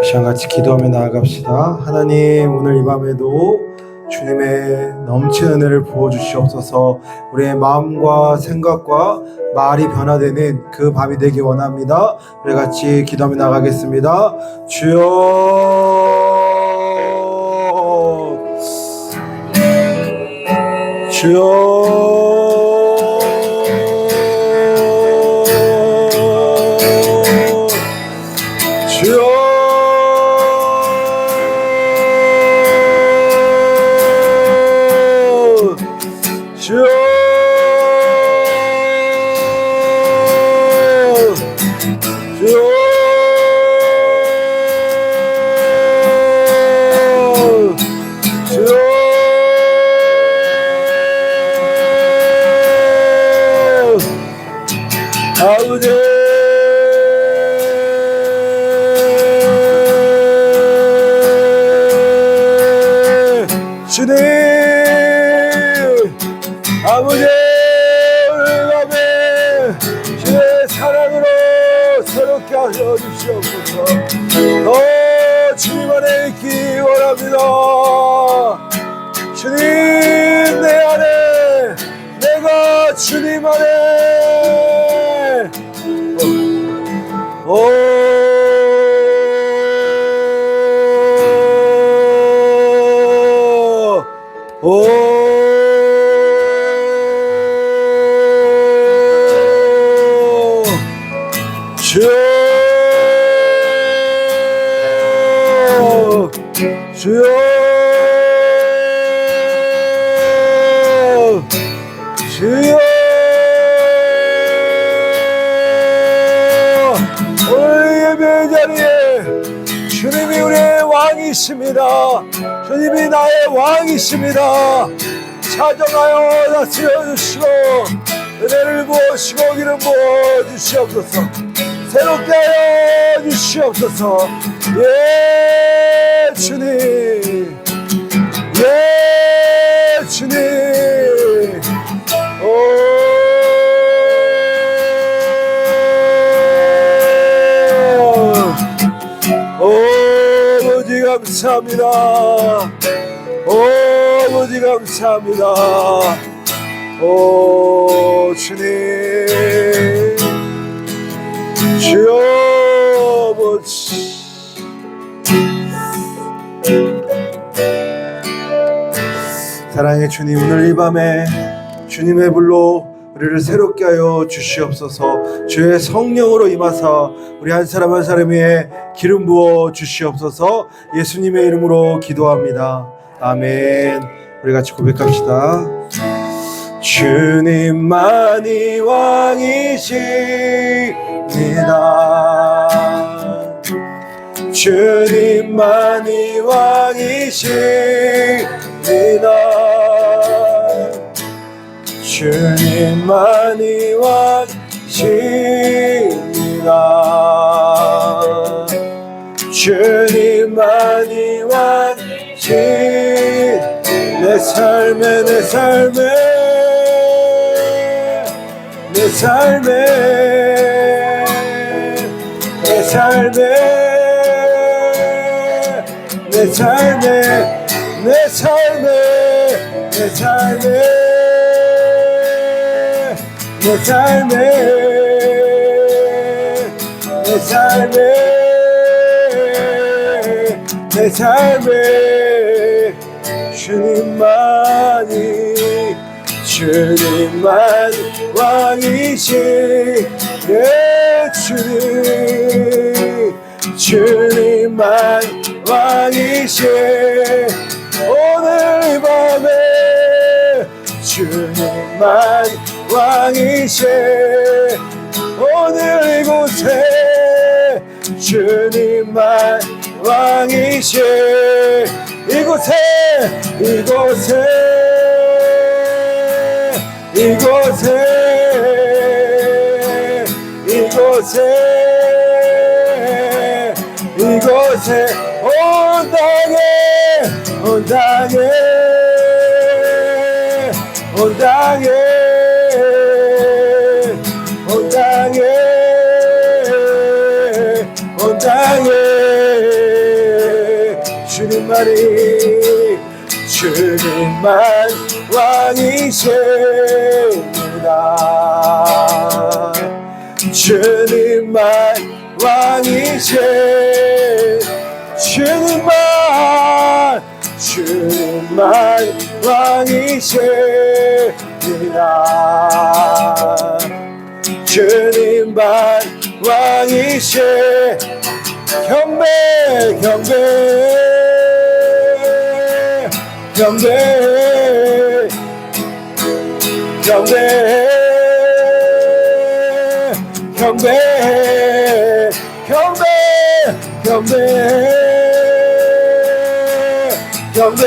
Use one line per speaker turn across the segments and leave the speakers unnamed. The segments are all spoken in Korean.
이 시간 같이 기도하며 나아갑시다. 하나님, 오늘 이 밤에도 주님의 넘치는 은혜를 부어주시옵소서. 우리의 마음과 생각과 말이 변화되는 그 밤이 되기 원합니다. 우리 같이 기도하며 나가겠습니다. 주여, 주여, 주여. 주여, 주여, 주여, 아버지, 주님, 아버지, 오늘 밤에 주의 사랑으로 새롭게 하여 주시옵소서. 더 주님 안에 있기 원합니다. 주님 내 안에, 내가 주님 안에. 주여, 주여, 주여. 오늘 예배 자리에 주님이 우리의 왕이십니다. 주님이 나의 왕이십니다. 찾아가여 다스려 주시고 은혜를 부으시고 기름 부어 주시옵소서. 새롭게 하여 주시옵소서. 예, 주님, 예, 주님. 아버지 감사합니다. 아버지 감사합니다. 주님, 주여 아버지. 사랑의 주님, 오늘 이 밤에 주님의 불로 우리를 새롭게 하여 주시옵소서. 주의 성령으로 임하사 우리 한 사람 한 사람 위에 기름 부어 주시옵소서. 예수님의 이름으로 기도합니다. 아멘. 우리 같이 고백합시다. 주님만이 왕이십니다. 주님만이 왕이십니다. 주님만이 왕이십니다. 주님만이 왕이십니다. 내 삶에, 내 삶에, 내 삶에, 내 삶에, 내 삶에, 내 삶에, 내 삶에, 내 삶에, 내 삶에, 내 삶에 주님만이, 주님만 왕이시. 예, 주님, 주님만 왕이시. 오늘 이 밤에 주님만 왕이시. 오늘 이곳에 주님만 왕이시. 이곳에, 이곳에, 이곳에, 이곳에, 이곳에, 온 땅에, 온 땅에, 온 땅에, 주님만 왕이십니다. 주님만 왕이신 주님만 왕이십니다. 주님만 왕이신 경배 경배 경배 경배 경배 경배 경배 경배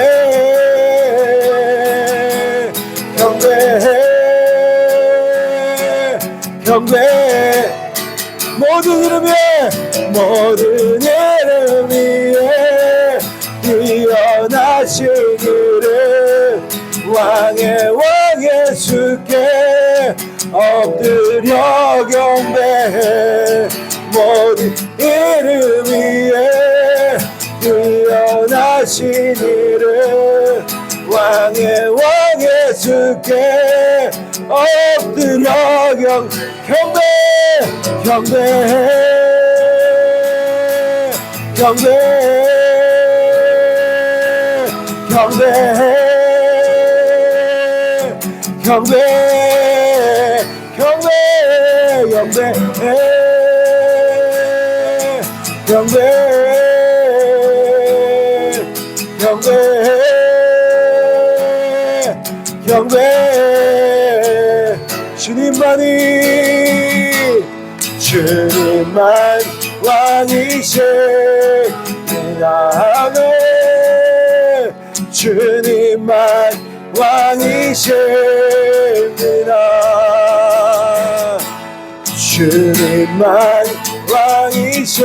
경배 경배 모든 이름 위에 뛰어나신 이름 왕의 주께 엎드려 경배해. 모든 이름 위에 뛰어나신 이름 왕의 주께 엎드려 경배해 주님만 왕이십니다. 주님만 왕이십니다. 주님만 왕이십니다.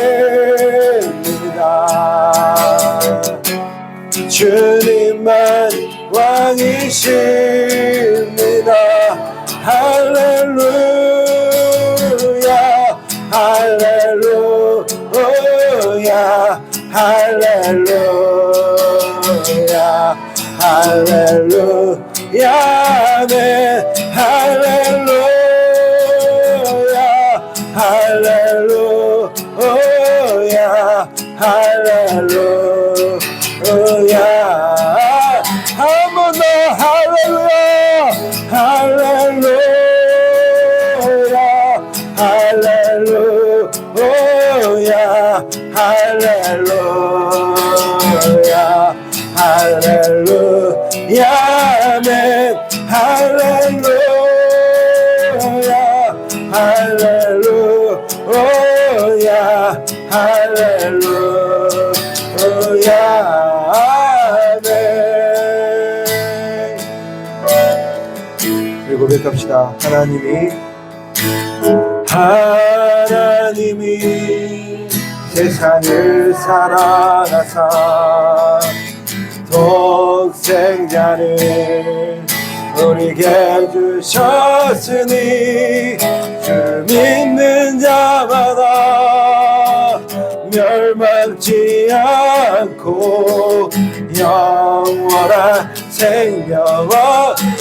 주님만 왕이십니다. 할렐루야 할렐루야 할렐루야 할렐루야 아멘 할렐루야 할렐루야 할렐루야 한 번 더 할렐루야 할렐루야 할렐루야 할렐루야 할렐루야 아멘 할렐루야 할렐루야 할렐루야 아멘. 그리고 고백합시다. 하나님이 세상을 사랑하사 독생자를 우리에게 주셨으니 주 믿는 자마다 멸망치 않고 영원한 생명을.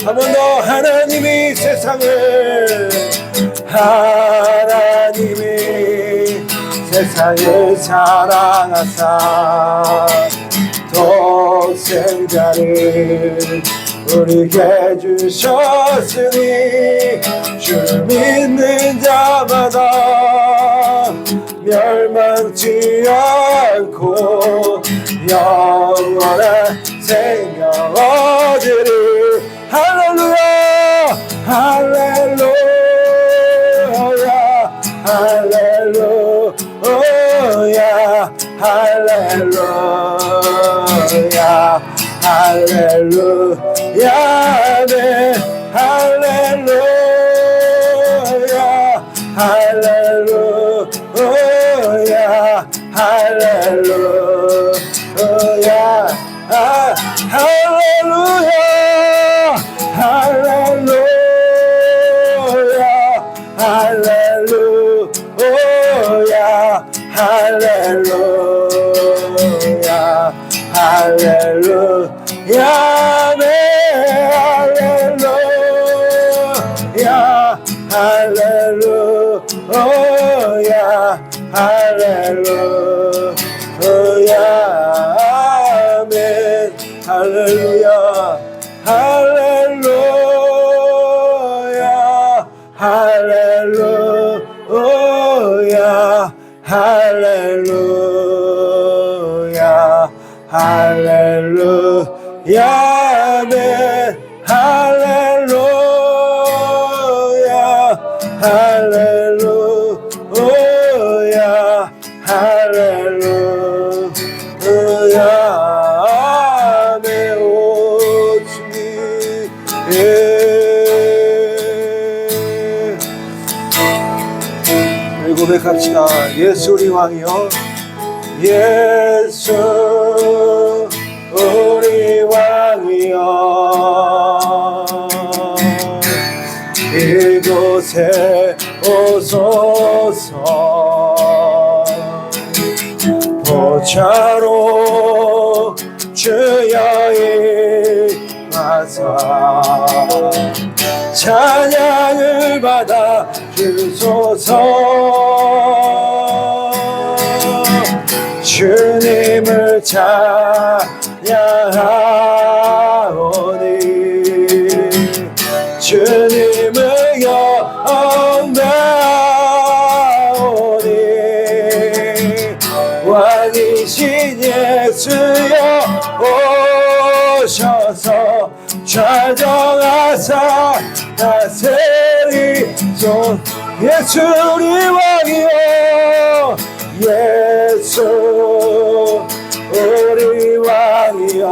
한 번 더. 하나님이 세상을 세상을 사랑하사 독생자를 우리에게 주셨으니 주 믿는 자마다 멸망치 않고 영원한 생명 얻으리. 할렐루야 할렐루야 할렐루야 할렐루야 할렐루야 네 할렐루야 할렐루야 할렐루야 할렐루야 할렐루야 할렐루야 할렐루야 할렐루야 할렐루야 아멘 할렐루야 할렐루야 할렐루야 아멘 할렐루야 할렐루야 할렐루야 할렐루야 할렐루야 아멘 할렐루야 할렐루야 할렐루야 아멘 오 주님 우리 고백합시다. 예수 우리 왕이여 예수 우리 왕이여 이곳에 오소서 보좌로 주여 임하사 찬양을 받아 주소서 주님을 찬양하오니 주님을 영광하오니 왕이신 예수여 오셔서 좌정하사 다스리소 예수 우리 왕이여 예수 우리 왕이여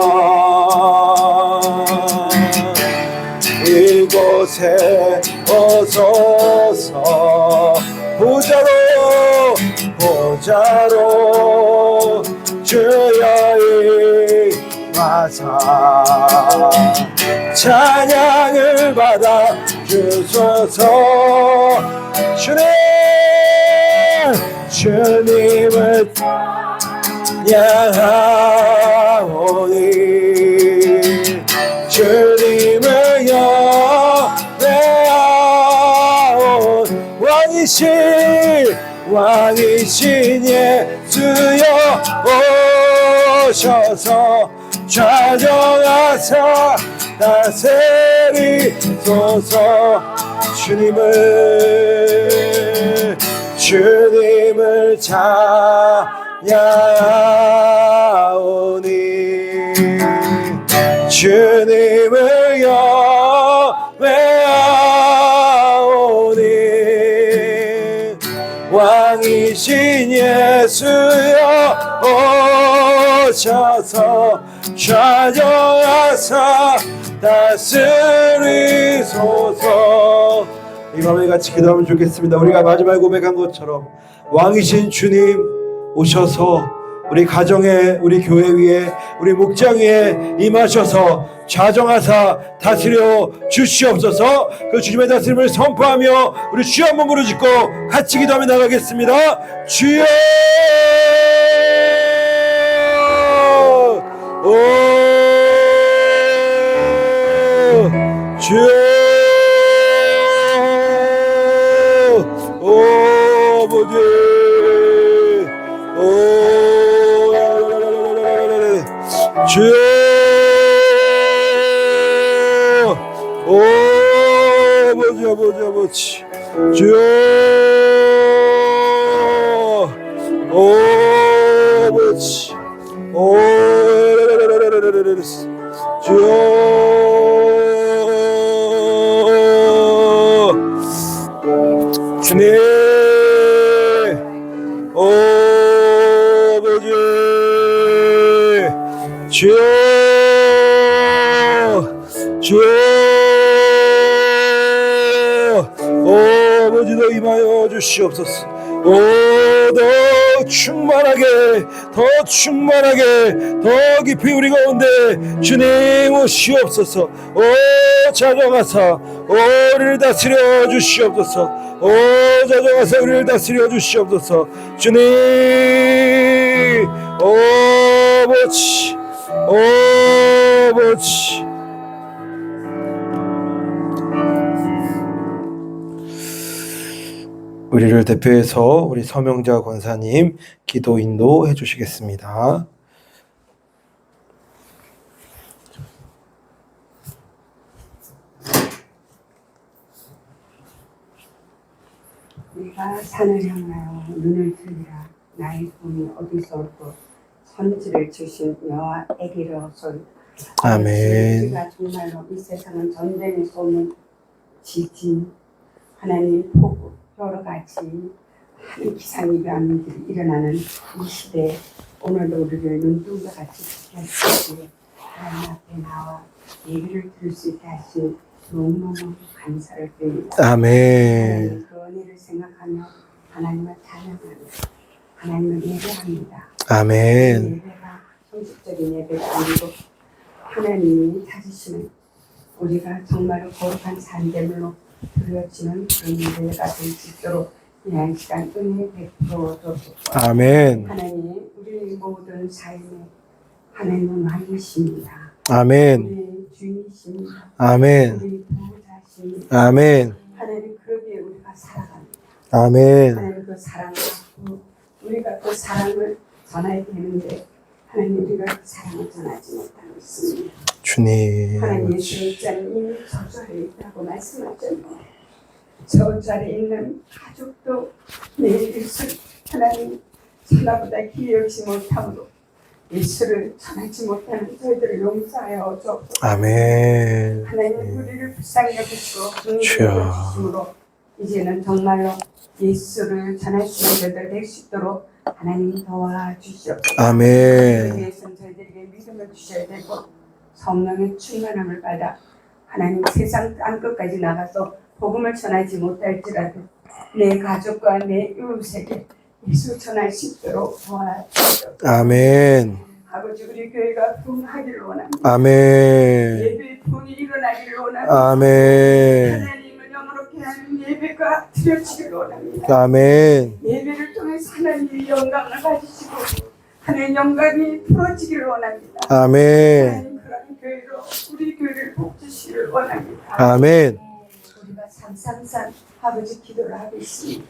이곳에 오소서 보좌로 주여 임하사 찬양을 받아 주소서 주님을 향하오니 주님을 영배하온 왕이신 예수여 오셔서 좌정하사 다스리소서 주님을 찬양하오니 주님을 영배하오니 왕이신 예수여 오셔서 좌정하사 다스리소서. 이 밤에 같이 기도하면 좋겠습니다. 우리가 마지막에 고백한 것처럼 왕이신 주님 오셔서 우리 가정에, 우리 교회 위에, 우리 목장 위에 임하셔서 좌정하사 다스려 주시옵소서. 그 주님의 다스림을 선포하며 우리 주여 한번 부르짖고 같이 기도하며 나가겠습니다. 주여 주여 아버지 주여 아버지 주여 아버지 주님 아버지 주여 아버지도 임하여 주시옵소서. 더 충만하게 더 깊이 우리 가운데 주님 오시옵소서. 자정하사 우리를 다스려 주시옵소서. 자정하사 우리를 다스려 주시옵소서. 주님 아버지 아버지. 우리를 대표해서 우리 서명자 권사님 기도 인도해 주시겠습니다.
우리가 산을 향하여 눈을 들리라. 나의 꿈이 어디서 올고 선지를 주신 여호와에게로소이다.
아멘.
우리가 정말로 이 세상은 전쟁의 소문, 지진, 하나님 폭우, 여러 가지 많은 기상이변 일이 일어나는 이 시대에 오늘도 우리를 눈동자같이 지켜주시기에 하나님 앞에 나와 예배를 들을 수 있게 하신 너무너무 감사를 드립니다.
아멘.
그 은혜를 생각하며 하나님을 찬양합니다. 하나님을 예배합니다.
아멘.
예배가 형식적인 예배가 아니고 하나님이 찾으시는 우리가 정말로 거룩한 산재물로 드려지는 그런 예배가 될 수 있도록 이한 시간 은혜 베풀어 주옵소서.
아멘.
하나님 우리 모든 삶에 하나님은 왕이십니다.
아멘.
우리 주인이십니다.
아멘.
우리 보호자십니다.
아멘.
하나님 그러기에 우리가 살아갑니다.
아멘.
하나님 그 사랑을 받고 우리가 그 사랑을 전해야 되는데 하나님 우리가 그 사랑을 전하지 못하고 있습니다.
주님.
하나님 예수님께서는 이미 저절에 있다고 말씀하셨는데 저절에 있는 가족도 내 예수 하나님 전화보다 귀히 여기지 못함으로 예수를 전하지 못하는 저희들을 용서하여 주옵소서.
아멘.
하나님 우리를 불쌍히 여기시고
주여.
긍휼히 여기심으로 이제는 정말로 예수를 전할 수 있는 저희들 될 수 있도록 하나님 도와주시옵소서.
아멘.
위해서는 저희들에게 믿음을 주셔야 되고 성령의 충만함을 받아 하나님 세상 땅끝까지 나가서 복음을 전하지 못할지라도 내 가족과 내 이웃에게 예수 전할 수 있도록 도와주시옵소서.
아멘.
아버지 우리 교회가 부흥하기를 원합니다.
아멘.
예배의 부흥이 일어나기를 원합니다.
아멘.
하나님을 영원롭게 하는 예배가 드려지기를 원합니다.
아멘.
예배를 통해서 하나님의 영광을 가지시고 하나님의 영광이 풀어지기를 원합니다.
아멘.
하나님 그런 교회로 우리 교회를 복주시기를 원합니다.
아멘.
우리가 삼삼삼 아버지 기도를 하고 있습니다.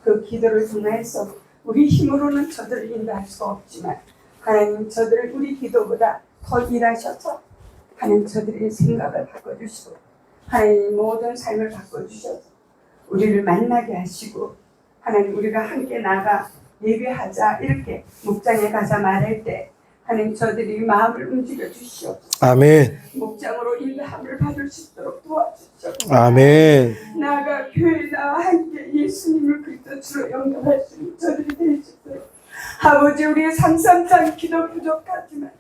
그 기도를 통해서 우리 힘으로는 저들을 인도할 수가 없지만 하나님 저들을 우리 기도보다 더 일하셔서 하나님 저들의 생각을 바꿔주시고 하나님 모든 삶을 바꿔주셔서 우리를 만나게 하시고 하나님 우리가 함께 나가 예배하자 이렇게 목장에 가서 말할 때 하나님 저들이 마음을 움직여 주시옵소서.
아멘.
목장으로 인도함을 받을 수 있도록 도와주시옵소서.
아멘.
나가 교회 나와 함께 예수님을 그리스도로 영접할 수 있는 저들이 될 수 있도록 아버지 우리의 삼삼삼 기도 부족하지만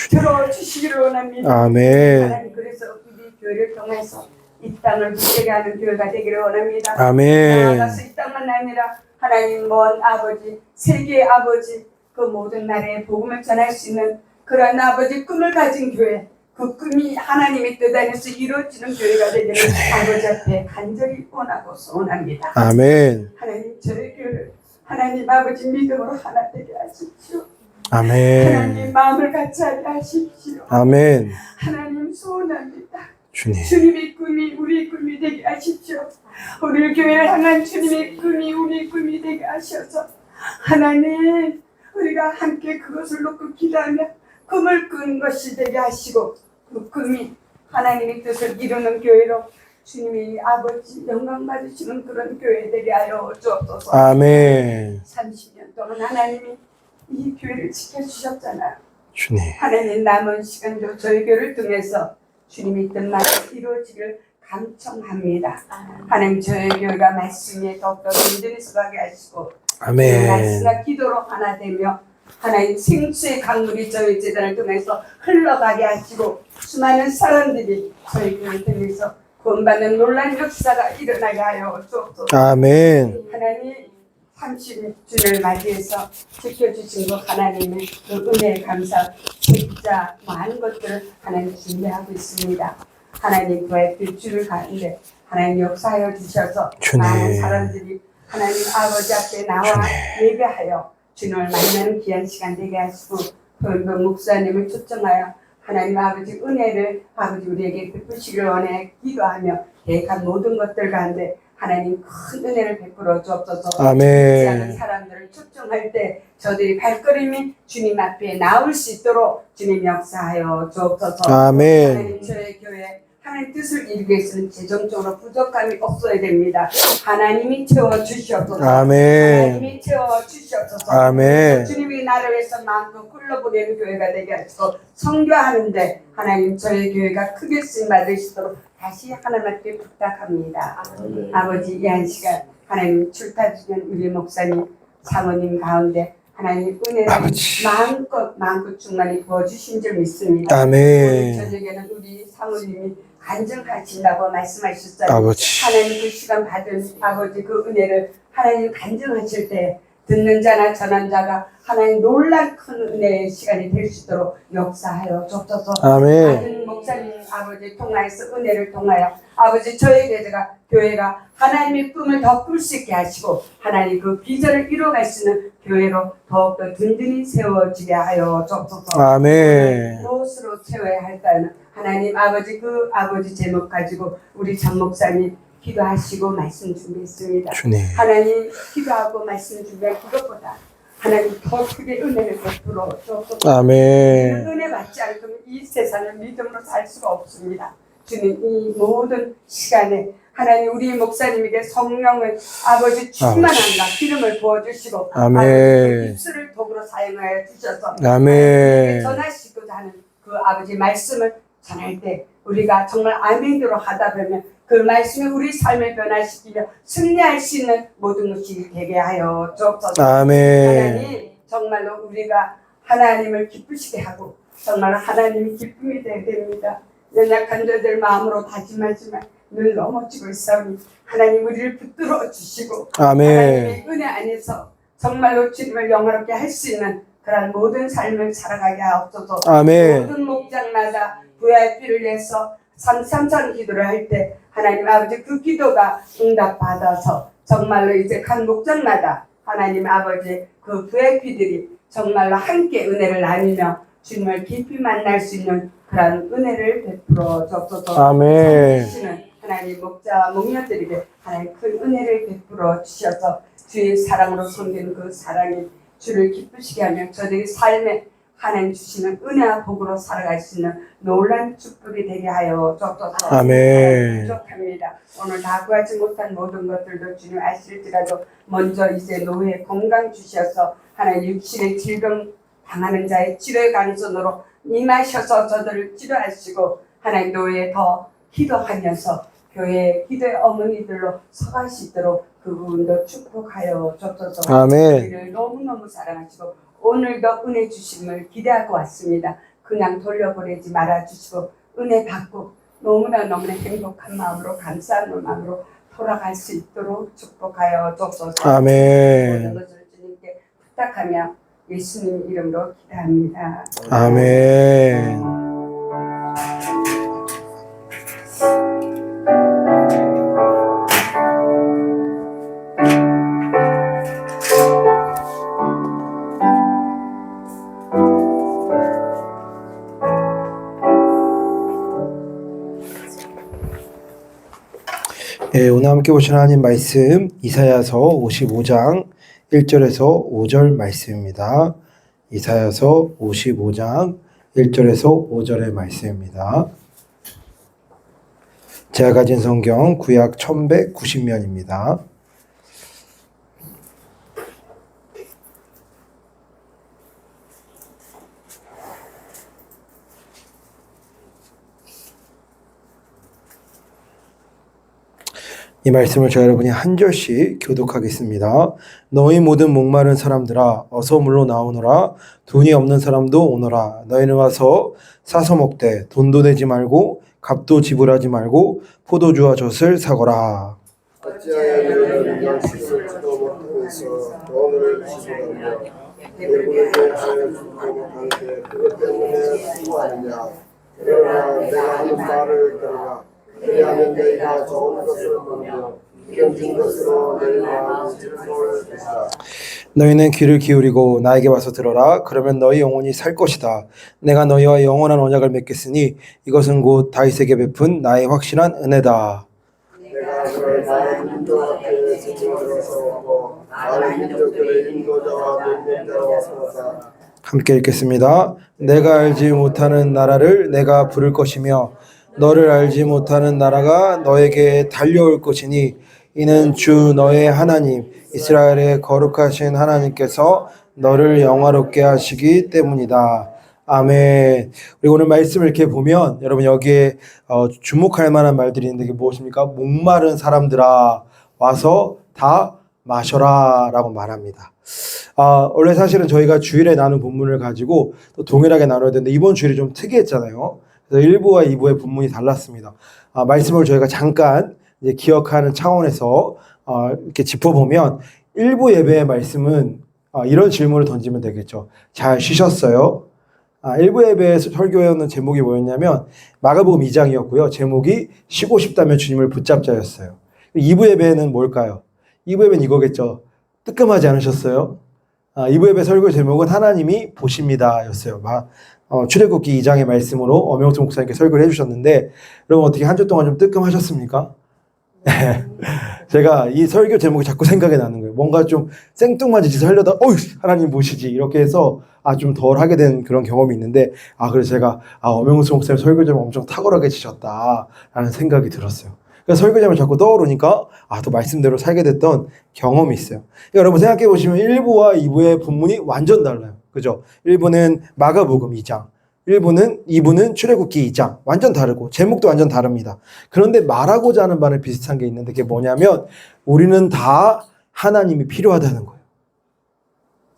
들어주시기를 원합니다.
아멘.
하나님 그래서 우리 교회를 통해서 이 땅을 굳게 하는 교회가 되기를 원합니다.
아멘.
나아가서 이 땅만 아니라 하나님 먼 아버지 세계의 아버지 그 모든 나라에 복음을 전할 수 있는 그런 아버지 꿈을 가진 교회 그 꿈이 하나님의 뜻 안에서 이루어지는 교회가 되기를 아버지 앞에 간절히 원하고 소원합니다.
아멘.
하나님 저희 교회를 하나님 아버지 믿음으로 하나 되게 하십시오.
아멘.
하나님 마음을 같이 하게 하십시오.
아멘.
하나님 소원합니다.
주님.
주님의 꿈이 우리 꿈이 되게 하십시오. 우리 교회를 향한 주님의 꿈이 우리 꿈이 되게 하셔서 하나님 우리가 함께 그것을 놓고 기도하며 꿈을 꾸는 것이 되게 하시고 그 꿈이 하나님의 뜻을 이루는 교회로 주님이 아버지 영광 받으시는 그런 교회 되게 하여 주옵소서.
아멘.
30년 동안 하나님이 이 교회를 지켜주셨잖아요.
주님.
하나님 남은 시간도 저희 교회를 통해서 주님의 뜻만 이루어지길 감청합니다. 하나님 저희 교회가 말씀에 더욱더 든든히 서가게 하시고
아멘.
말씀과 기도로 하나 되며 하나님 생수의 강물이 저희 재단을 통해서 흘러가게 하시고 수많은 사람들이 저희 교회를 통해서 구원받는 놀라운 역사가 일어나게 하여 주옵소서.
아멘.
하나님 30주를 맞이해서 지켜주신 것 하나님의 그 은혜에 감사 책자 많은 것들을 하나님 준비하고 있습니다. 하나님 그의 빛줄 가운데 하나님 역사하여 주셔서
주님.
많은 사람들이 하나님 아버지 앞에 나와 예배하여 주님을 만나는 귀한 시간 되게 하시고 도현병 목사님을 초청하여 하나님 아버지 은혜를 아버지 우리에게 베푸시길 원해 기도하며 계획한 모든 것들 가운데 하나님 큰 은혜를 베풀어 주옵소서.
아멘.
믿지 않은 사람들을 초청할 때 저들이 발걸음이 주님 앞에 나올 수 있도록 주님 역사하여 주옵소서.
아멘.
하나님 저의 교회 하나님 뜻을 이루기 위해서는 재정적으로 부족함이 없어야 됩니다. 하나님이 채워 주시옵소서.
아멘.
하나님이 채워 주시옵소서.
아멘.
주님이 나를 위해서 마음껏 굴러보내는 교회가 되게 하시고 선교하는데 하나님 저희 교회가 크게 쓰임 받으시도록 다시 하나님께 부탁합니다. 아버지 이 한 시간 하나님 출타주는 우리 목사님 사모님 가운데 하나님 은혜를
아버지.
마음껏 충만히 부어주신 줄 믿습니다.
아멘.
오늘 저녁에는 우리 사모님이 간증하신다고 말씀하셨어요.
아버지.
하나님 그 시간 받은 아버지 그 은혜를 하나님 간증하실 때 듣는 자나 전한 자가 하나님 놀란 큰 은혜의 시간이 될 수 있도록 역사하여 주옵소서.
아멘.
많은 목사님 아버지 통하여서 은혜를 통하여 아버지 저희 교회가 하나님의 꿈을 더 꿀 수 있게 하시고 하나님 그 비전을 이루어갈 수 있는 교회로 더욱더 든든히 세워지게 하여 주옵소서.
아멘.
무엇으로 채워야 할까요? 하나님 아버지 그 아버지 제목 가지고 우리 장 목사님 기도하시고 말씀 준비했습니다.
주님.
하나님 기도하고 말씀 준비한 그것보다 하나님 더 크게 은혜를 베풀어 주옵소서.
아멘.
은혜 받지 않으면 이 세상을 믿음으로 살 수가 없습니다. 주님 이 모든 시간에 하나님 우리 목사님에게 성령을 아버지 충만함과 기름을 부어주시고
아멘.
아버지 입술을 도구로 사용하여 주셔서
아멘.
전하시고자 하는 그 아버지 말씀을 전할 때 우리가 정말 아멘으로 하다 보면 그 말씀이 우리 삶을 변화시키며 승리할 수 있는 모든 것이 되게 하여 주옵소서.
아멘.
하나님 정말로 우리가 하나님을 기쁘시게 하고 정말 하나님이 기쁨이 되어야 됩니다. 연약한 자들 마음으로 다짐하지만 늘 넘어지고 있사오니 하나님 우리를 붙들어 주시고
아멘.
하나님의 은혜 안에서 정말로 주님을 영화롭게 할 수 있는 그런 모든 삶을 살아가게 하옵소서.
아멘.
모든 목장마다 VIP를 위해서 삼삼천 기도를 할 때 하나님 아버지 그 기도가 응답받아서 정말로 이제 각 목장마다 하나님 아버지 그 VIP들이 정말로 함께 은혜를 나누며 주님을 깊이 만날 수 있는 그런 은혜를 베풀어 주옵소서.
아멘.
섬기시는 하나님 목자와 목녀들에게 하나님 큰 은혜를 베풀어 주셔서 주의 사랑으로 섬기는 그 사랑이 주를 기쁘시게 하며 저들이 삶에 하나님 주시는 은혜와 복으로 살아갈 수 있는 놀란 축복이 되게 하여 주옵소서.
아멘.
부족합니다. 오늘 다 구하지 못한 모든 것들도 주님 아실지라도 먼저 이제 노후에 건강 주셔서 하나님 육신의 질병 당하는 자의 치료의 강선으로 임하셔서 저들을 치료하시고 하나님 노후에 더 기도하면서 교회 기도의 어머니들로 서갈 수 있도록 그 부분도 축복하여 주옵소서.
아멘.
우리를 너무너무 사랑하시고 오늘도 은혜 주심을 기대하고 왔습니다. 그냥 돌려보내지 말아주시고 은혜 받고 너무나 행복한 마음으로 감사하는 마음으로 돌아갈 수 있도록 축복하여 주옵소서.
아멘.
모든 것을 주님께 부탁하며 예수님 이름으로 기도합니다.
아멘. 예, 오늘 함께 보신 하나님 말씀 이사야서 55장 1절에서 5절 말씀입니다. 이사야서 55장 1절에서 5절의 말씀입니다. 제가 가진 성경 구약 1190면입니다. 이 말씀을 저 여러분이 한 절씩 교독하겠습니다. 너희 모든 목마른 사람들아 어서 물러 나오너라. 돈이 없는 사람도 오너라. 너희는 와서 사서 먹되 돈도 내지 말고 값도 지불하지 말고 포도주와 젖을 사거라.
어찌하여 너희는 양식을 주도 못하면서 돈을 지불하며 배부른 것을 주도 못하는데 그것 때문에 수고하느냐. 그러나 내가 하는 말을 들으라. 그리하면 너희가 좋은 것을 먹으며 견진 것으로 너희 마음이 즐거울 것이다.
너희는 귀를 기울이고 나에게 와서 들어라. 그러면 너희 영혼이 살 것이다. 내가 너희와 영원한 언약을 맺겠으니 이것은 곧 다윗에게 베푼 나의 확실한 은혜다.
내가 그를 많은 민족 앞에 증인으로 세웠고 많은 민족들의 인도자와 맹명자로 세웠다.
함께 읽겠습니다. 내가 알지 못하는 나라를 내가 부를 것이며 너를 알지 못하는 나라가 너에게 달려올 것이니 이는 주 너의 하나님 이스라엘의 거룩하신 하나님께서 너를 영화롭게 하시기 때문이다. 아멘. 우리 오늘 말씀을 이렇게 보면 여러분 여기에 주목할 만한 말들이 있는데 이게 무엇입니까? 목마른 사람들아 와서 다 마셔라 라고 말합니다. 원래 사실은 저희가 주일에 나눈 본문을 가지고 또 동일하게 나눠야 되는데 이번 주일이 좀 특이했잖아요. 그래서 1부와 2부의 본문이 달랐습니다. 말씀을 저희가 잠깐 이제 기억하는 차원에서 이렇게 짚어보면 1부 예배의 말씀은 이런 질문을 던지면 되겠죠. 잘 쉬셨어요? 1부 예배에서 설교하는 제목이 뭐였냐면 마가복음 2장이었고요. 제목이 쉬고 싶다면 주님을 붙잡자였어요. 2부 예배는 뭘까요? 2부 예배는 이거겠죠. 뜨끔하지 않으셨어요? 2부 예배 설교 제목은 하나님이 보십니다 였어요. 출애굽기 2장의 말씀으로 엄영수 목사님께 설교를 해주셨는데 여러분 어떻게 한 주 동안 좀 뜨끔하셨습니까? 제가 이 설교 제목이 자꾸 생각이 나는 거예요. 뭔가 좀 생뚱맞은 짓을 하려다 하나님 보시지 이렇게 해서 좀 덜 하게 된 그런 경험이 있는데 그래서 제가 엄영수 목사님 설교 제목 엄청 탁월하게 지셨다라는 생각이 들었어요. 그래서 설교 제목이 자꾸 떠오르니까 또 말씀대로 살게 됐던 경험이 있어요. 그러니까 여러분 생각해 보시면 1부와 2부의 본문이 완전 달라요. 그죠? 1부는 마가복음 2장, 2부는 출애굽기 2장. 완전 다르고 제목도 완전 다릅니다. 그런데 말하고자 하는 바는 비슷한 게 있는데 그게 뭐냐면 우리는 다 하나님이 필요하다는 거예요.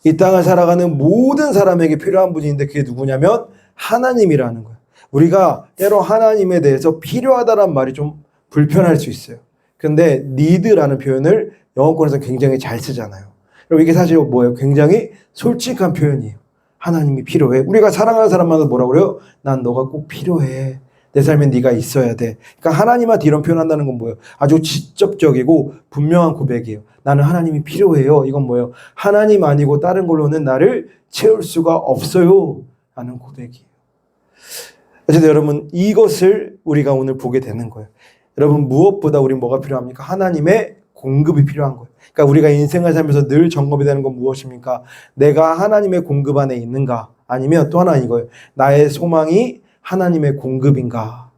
이 땅을 살아가는 모든 사람에게 필요한 분이 있는데 그게 누구냐면 하나님이라는 거예요. 우리가 때로 하나님에 대해서 필요하다는 말이 좀 불편할 수 있어요. 근데 need라는 표현을 영어권에서 굉장히 잘 쓰잖아요. 그럼 이게 사실 뭐예요? 굉장히 솔직한 표현이에요. 하나님이 필요해. 우리가 사랑하는 사람마다 뭐라고 그래요? 난 너가 꼭 필요해. 내 삶에 네가 있어야 돼. 그러니까 하나님한테 이런 표현한다는 건 뭐예요? 아주 직접적이고 분명한 고백이에요. 나는 하나님이 필요해요. 이건 뭐예요? 하나님 아니고 다른 걸로는 나를 채울 수가 없어요. 라는 고백이에요. 그래서 여러분 이것을 우리가 오늘 보게 되는 거예요. 여러분 무엇보다 우리 뭐가 필요합니까? 하나님의 공급이 필요한 거예요. 그러니까 우리가 인생을 살면서 늘 점검이 되는 건 무엇입니까? 내가 하나님의 공급 안에 있는가? 아니면 또 하나 이거예요. 나의 소망이 하나님의 공급인가?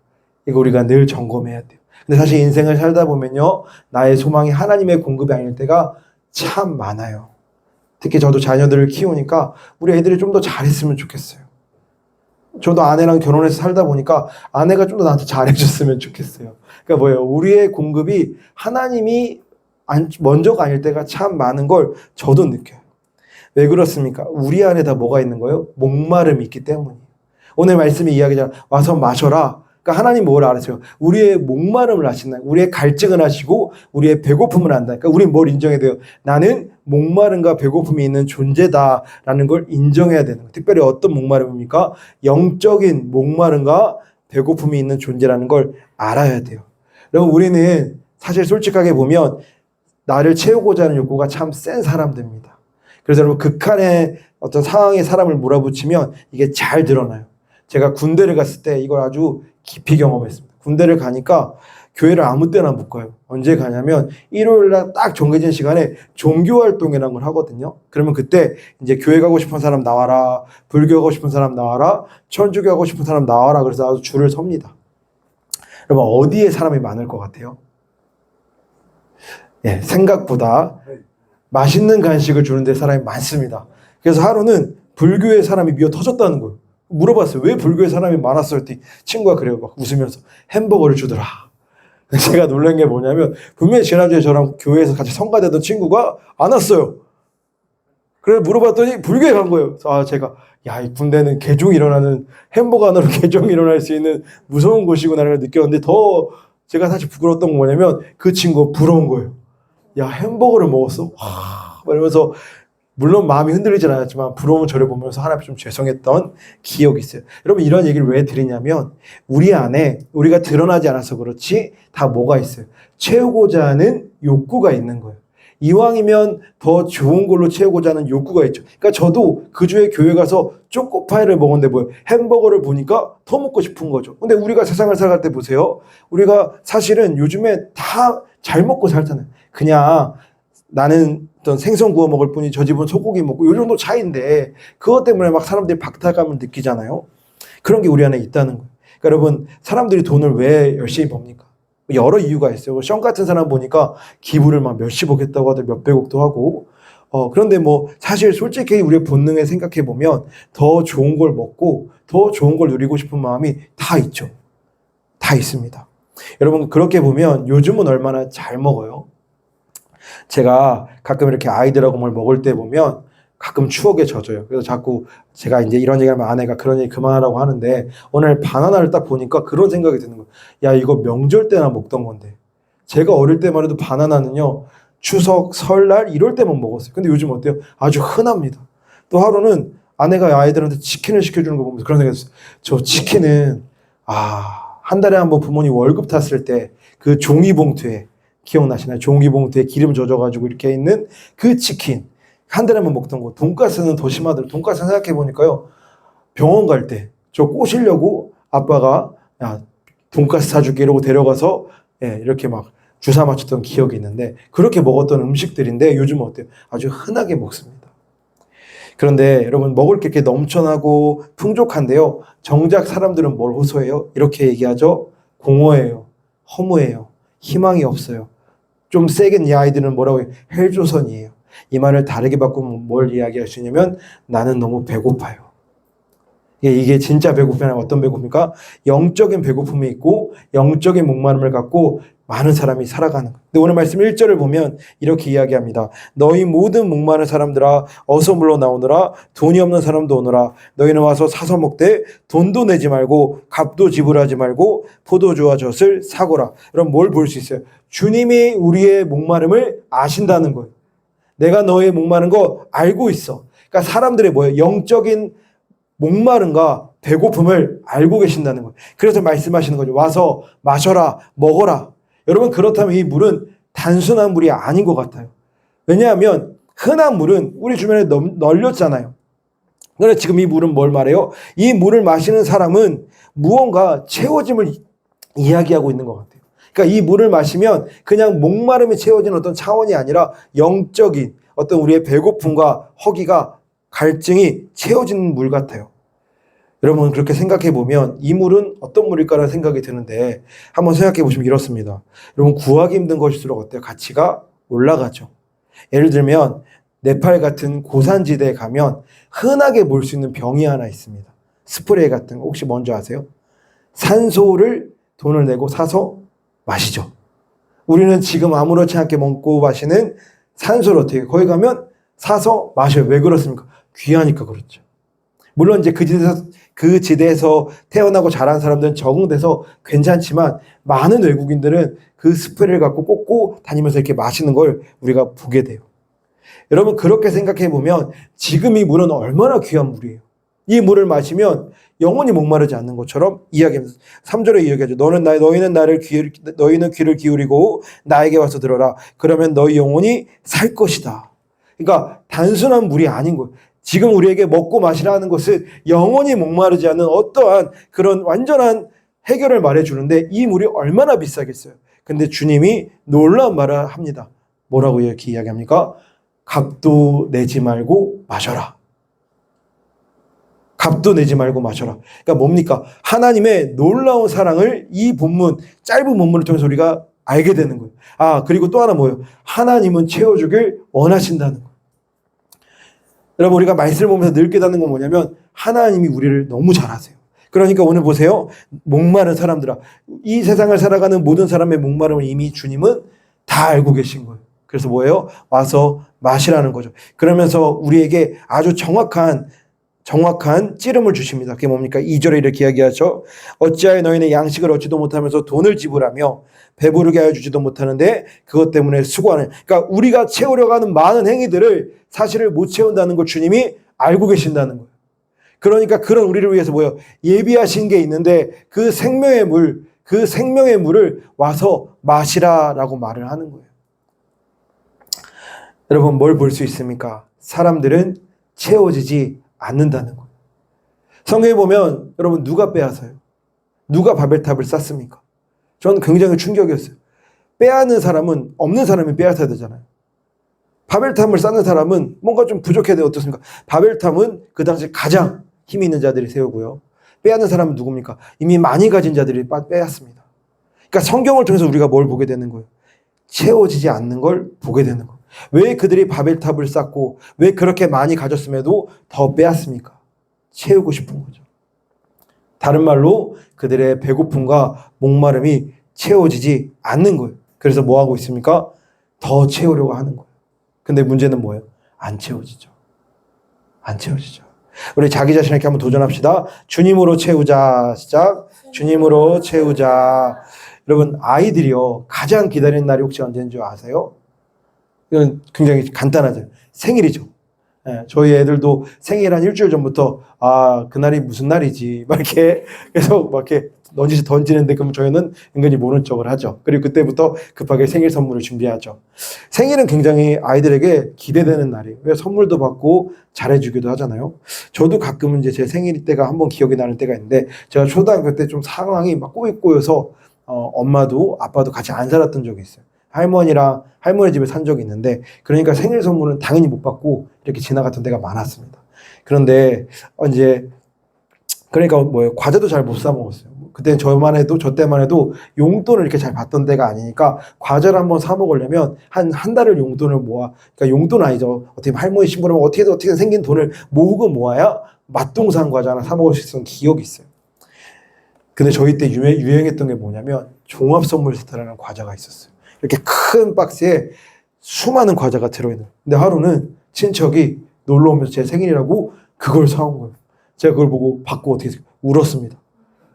이거 우리가 늘 점검해야 돼요. 근데 사실 인생을 살다 보면요. 나의 소망이 하나님의 공급이 아닐 때가 참 많아요. 특히 저도 자녀들을 키우니까 우리 애들이 좀 더 잘했으면 좋겠어요. 저도 아내랑 결혼해서 살다 보니까 아내가 좀 더 나한테 잘해줬으면 좋겠어요. 그러니까 뭐예요? 우리의 공급이 하나님이 먼저가 아닐 때가 참 많은 걸 저도 느껴요. 왜 그렇습니까? 우리 안에 다 뭐가 있는 거예요? 목마름이 있기 때문이에요. 오늘 말씀이 이야기잖아. 와서 마셔라. 그러니까 하나님 뭘 알았어요? 우리의 목마름을 아신다. 우리의 갈증을 아시고 우리의 배고픔을 안다. 그러니까 우리는 뭘 인정해야 돼요? 나는 목마름과 배고픔이 있는 존재다라는 걸 인정해야 되는 거예요. 특별히 어떤 목마름입니까? 영적인 목마름과 배고픔이 있는 존재라는 걸 알아야 돼요. 여러분 우리는 사실 솔직하게 보면 나를 채우고자 하는 욕구가 참 센 사람들입니다. 그래서 여러분 극한의 어떤 상황에 사람을 몰아붙이면 이게 잘 드러나요. 제가 군대를 갔을 때 이걸 아주 깊이 경험했습니다. 군대를 가니까 교회를 아무 때나 못 가요. 언제 가냐면 일요일날 딱 정해진 시간에 종교활동이라는 걸 하거든요. 그러면 그때 이제 교회 가고 싶은 사람 나와라, 불교 가고 싶은 사람 나와라, 천주교 가고 싶은 사람 나와라. 그래서 아주 줄을 섭니다. 여러분 어디에 사람이 많을 것 같아요? 생각보다 맛있는 간식을 주는데 사람이 많습니다. 그래서 하루는 불교의 사람이 미어 터졌다는 거예요. 물어봤어요. 왜 불교의 사람이 많았어요? 했더니 친구가 그래요. 막 웃으면서 햄버거를 주더라. 제가 놀란 게 뭐냐면 분명히 지난주에 저랑 교회에서 같이 성가되던 친구가 안 왔어요. 그래서 물어봤더니 불교에 간 거예요. 제가 이 군대는 개종이 일어나는 햄버거 하나로 개종이 일어날 수 있는 무서운 곳이구나를 느꼈는데 더 제가 사실 부끄러웠던 건 뭐냐면 그 친구가 부러운 거예요. 야 햄버거를 먹었어? 와 이러면서 물론 마음이 흔들리진 않았지만 부러운 저를 보면서 하나님 좀 죄송했던 기억이 있어요. 여러분 이런 얘기를 왜 드리냐면 우리 안에 우리가 드러나지 않아서 그렇지 다 뭐가 있어요. 채우고자 하는 욕구가 있는 거예요. 이왕이면 더 좋은 걸로 채우고자 하는 욕구가 있죠. 그러니까 저도 그 주에 교회 가서 초코파이를 먹었는데 뭐예요? 햄버거를 보니까 더 먹고 싶은 거죠. 근데 우리가 세상을 살아갈 때 보세요. 우리가 사실은 요즘에 다 잘 먹고 살잖아요. 그냥 나는 어떤 생선 구워 먹을 뿐이 저 집은 소고기 먹고 요 정도 차이인데 그것 때문에 막 사람들이 박탈감을 느끼잖아요. 그런 게 우리 안에 있다는 거예요. 그러니까 여러분 사람들이 돈을 왜 열심히 법니까? 여러 이유가 있어요. 션 같은 사람 보니까 기부를 막 몇십억 했다고 하더니 몇백억도 하고 그런데 뭐 사실 솔직히 우리의 본능에 생각해 보면 더 좋은 걸 먹고 더 좋은 걸 누리고 싶은 마음이 다 있죠. 다 있습니다. 여러분 그렇게 보면 요즘은 얼마나 잘 먹어요. 제가 가끔 이렇게 아이들하고 뭘 먹을 때 보면 가끔 추억에 젖어요. 그래서 자꾸 제가 이제 이런 얘기하면 아내가 그런 얘기 그만하라고 하는데 오늘 바나나를 딱 보니까 그런 생각이 드는 거예요. 야 이거 명절 때나 먹던 건데 제가 어릴 때만 해도 바나나는요 추석, 설날 이럴 때만 먹었어요. 근데 요즘 어때요? 아주 흔합니다. 또 하루는 아내가 아이들한테 치킨을 시켜주는 거 보면서 그런 생각이 했어요. 저 치킨은 한 달에 한 번 부모님 월급 탔을 때 그 종이봉투에 기억나시나요? 종이봉투에 기름 젖어가지고 이렇게 있는 그 치킨 한 달에 한 번 먹던 거. 돈가스는 더 심하더라고요. 돈가스 생각해보니까요 병원 갈 때 저 꼬시려고 아빠가 야 돈가스 사줄게 이러고 데려가서 이렇게 막 주사 맞췄던 기억이 있는데 그렇게 먹었던 음식들인데 요즘은 어때요? 아주 흔하게 먹습니다. 그런데 여러분 먹을 게 이렇게 넘쳐나고 풍족한데요. 정작 사람들은 뭘 호소해요? 이렇게 얘기하죠. 공허해요. 허무해요. 희망이 없어요. 좀 세게 이 아이들은 뭐라고 해요? 헬조선이에요. 이 말을 다르게 바꾸면 뭘 이야기할 수 있냐면 나는 너무 배고파요. 이게 진짜 배고픔이 어떤 배고픔입니까? 영적인 배고픔이 있고 영적인 목마름을 갖고 많은 사람이 살아가는 거예요. 근데 오늘 말씀 1절을 보면 이렇게 이야기합니다. 너희 모든 목마른 사람들아 어서 물러나오너라. 돈이 없는 사람도 오너라. 너희는 와서 사서 먹되 돈도 내지 말고 값도 지불하지 말고 포도주와 젖을 사거라. 여러분 뭘 볼 수 있어요? 주님이 우리의 목마름을 아신다는 거예요. 내가 너의 목마른 거 알고 있어. 그러니까 사람들의 뭐예요? 영적인 목마름과 배고픔을 알고 계신다는 거예요. 그래서 말씀하시는 거죠. 와서 마셔라, 먹어라. 여러분 그렇다면 이 물은 단순한 물이 아닌 것 같아요. 왜냐하면 흔한 물은 우리 주변에 널렸잖아요. 그런데 지금 이 물은 뭘 말해요? 이 물을 마시는 사람은 무언가 채워짐을 이야기하고 있는 것 같아요. 그러니까 이 물을 마시면 그냥 목마름이 채워지는 어떤 차원이 아니라 영적인 어떤 우리의 배고픔과 허기가 갈증이 채워지는 물 같아요. 여러분 그렇게 생각해 보면 이 물은 어떤 물일까라는 생각이 드는데 한번 생각해 보시면 이렇습니다. 여러분 구하기 힘든 것일수록 어때요? 가치가 올라가죠. 예를 들면 네팔 같은 고산지대에 가면 흔하게 볼 수 있는 병이 하나 있습니다. 스프레이 같은 거 혹시 뭔지 아세요? 산소를 돈을 내고 사서 마시죠. 우리는 지금 아무렇지 않게 먹고 마시는 산소를 어떻게 거기 가면 사서 마셔요. 왜 그렇습니까? 귀하니까 그렇죠. 물론 이제 그 지대에서 태어나고 자란 사람들은 적응돼서 괜찮지만 많은 외국인들은 그 스프레이를 갖고 꽂고 다니면서 이렇게 마시는 걸 우리가 보게 돼요. 여러분 그렇게 생각해 보면 지금 이 물은 얼마나 귀한 물이에요. 이 물을 마시면 영원히 목마르지 않는 것처럼 이야기합니다. 3절에 이야기하죠. 너희는 귀를 기울이고 나에게 와서 들어라. 그러면 너희 영혼이 살 것이다. 그러니까 단순한 물이 아닌 거예요. 지금 우리에게 먹고 마시라는 것은 영원히 목마르지 않는 어떠한 그런 완전한 해결을 말해주는데 이 물이 얼마나 비싸겠어요. 근데 주님이 놀라운 말을 합니다. 뭐라고 이렇게 이야기합니까? 값도 내지 말고 마셔라. 값도 내지 말고 마셔라. 그러니까 뭡니까? 하나님의 놀라운 사랑을 이 본문, 짧은 본문을 통해서 우리가 알게 되는 거예요. 그리고 또 하나 뭐예요? 하나님은 채워주길 원하신다는 거예요. 여러분 우리가 말씀을 보면서 늘 깨닫는 건 뭐냐면 하나님이 우리를 너무 잘 아세요. 그러니까 오늘 보세요. 목마른 사람들아. 이 세상을 살아가는 모든 사람의 목마름을 이미 주님은 다 알고 계신 거예요. 그래서 뭐예요? 와서 마시라는 거죠. 그러면서 우리에게 아주 정확한 정확한 찌름을 주십니다. 그게 뭡니까? 2절에 이렇게 이야기하죠. 어찌하여 너희는 양식을 얻지도 못하면서 돈을 지불하며 배부르게 하여 주지도 못하는데 그것 때문에 수고하는. 그러니까 우리가 채우려고 하는 많은 행위들을 사실을 못 채운다는 걸 주님이 알고 계신다는 거예요. 그러니까 그런 우리를 위해서 뭐예요? 예비하신 게 있는데 그 생명의 물을 와서 마시라라고 말을 하는 거예요. 여러분 뭘 볼 수 있습니까? 사람들은 채워지지 않는다는 거예요. 성경에 보면 여러분 누가 빼앗아요? 누가 바벨탑을 쌌습니까? 저는 굉장히 충격이었어요. 빼앗는 사람은 없는 사람이 빼앗아야 되잖아요. 바벨탑을 쌓는 사람은 뭔가 좀 부족해야 돼요. 어떻습니까? 바벨탑은 그 당시 가장 힘이 있는 자들이 세우고요. 빼앗는 사람은 누굽니까? 이미 많이 가진 자들이 빼앗습니다. 그러니까 성경을 통해서 우리가 뭘 보게 되는 거예요? 채워지지 않는 걸 보게 되는 거예요. 왜 그들이 바벨탑을 쌓고 왜 그렇게 많이 가졌음에도 더 빼앗습니까? 채우고 싶은 거죠. 다른 말로 그들의 배고픔과 목마름이 채워지지 않는 거예요. 그래서 뭐 하고 있습니까? 더 채우려고 하는 거예요. 근데 문제는 뭐예요? 안 채워지죠. 안 채워지죠. 우리 자기 자신에게 한번 도전합시다. 주님으로 채우자. 시작. 주님으로 채우자. 여러분 아이들이요 가장 기다리는 날이 혹시 언제인 줄 아세요? 이건 굉장히 간단하죠. 생일이죠. 예, 저희 애들도 생일 한 일주일 전부터 그날이 무슨 날이지 막 이렇게 계속 막 이렇게 던지는데 그럼 저희는 은근히 모른 척을 하죠. 그리고 그때부터 급하게 생일 선물을 준비하죠. 생일은 굉장히 아이들에게 기대되는 날이에요. 왜 선물도 받고 잘해주기도 하잖아요. 저도 가끔은 이제 제 생일 때가 한번 기억이 나는 때가 있는데 제가 초등학교 때 좀 상황이 막 꼬여서 엄마도 아빠도 같이 안 살았던 적이 있어요. 할머니 집에 산 적이 있는데 그러니까 생일 선물은 당연히 못 받고 이렇게 지나갔던 때가 많았습니다. 그런데 이제 그러니까 뭐예요? 과자도 잘 못 사 먹었어요. 그때 저 때만 해도 용돈을 이렇게 잘 받던 때가 아니니까 과자를 한번 사 먹으려면 한 달을 용돈을 모아. 그러니까 용돈 아니죠. 어떻게 할머니 신부라면 어떻게든 생긴 돈을 모으고 모아야 맛동산 과자 하나 사 먹을 수 있었던 기억이 있어요. 근데 저희 때 유행했던 게 뭐냐면 종합 선물 세트라는 과자가 있었어요. 이렇게 큰 박스에 수많은 과자가 들어있는. 근데 하루는 친척이 놀러 오면서 제 생일이라고 그걸 사온 거예요. 제가 그걸 보고 받고 어떻게 울었습니다.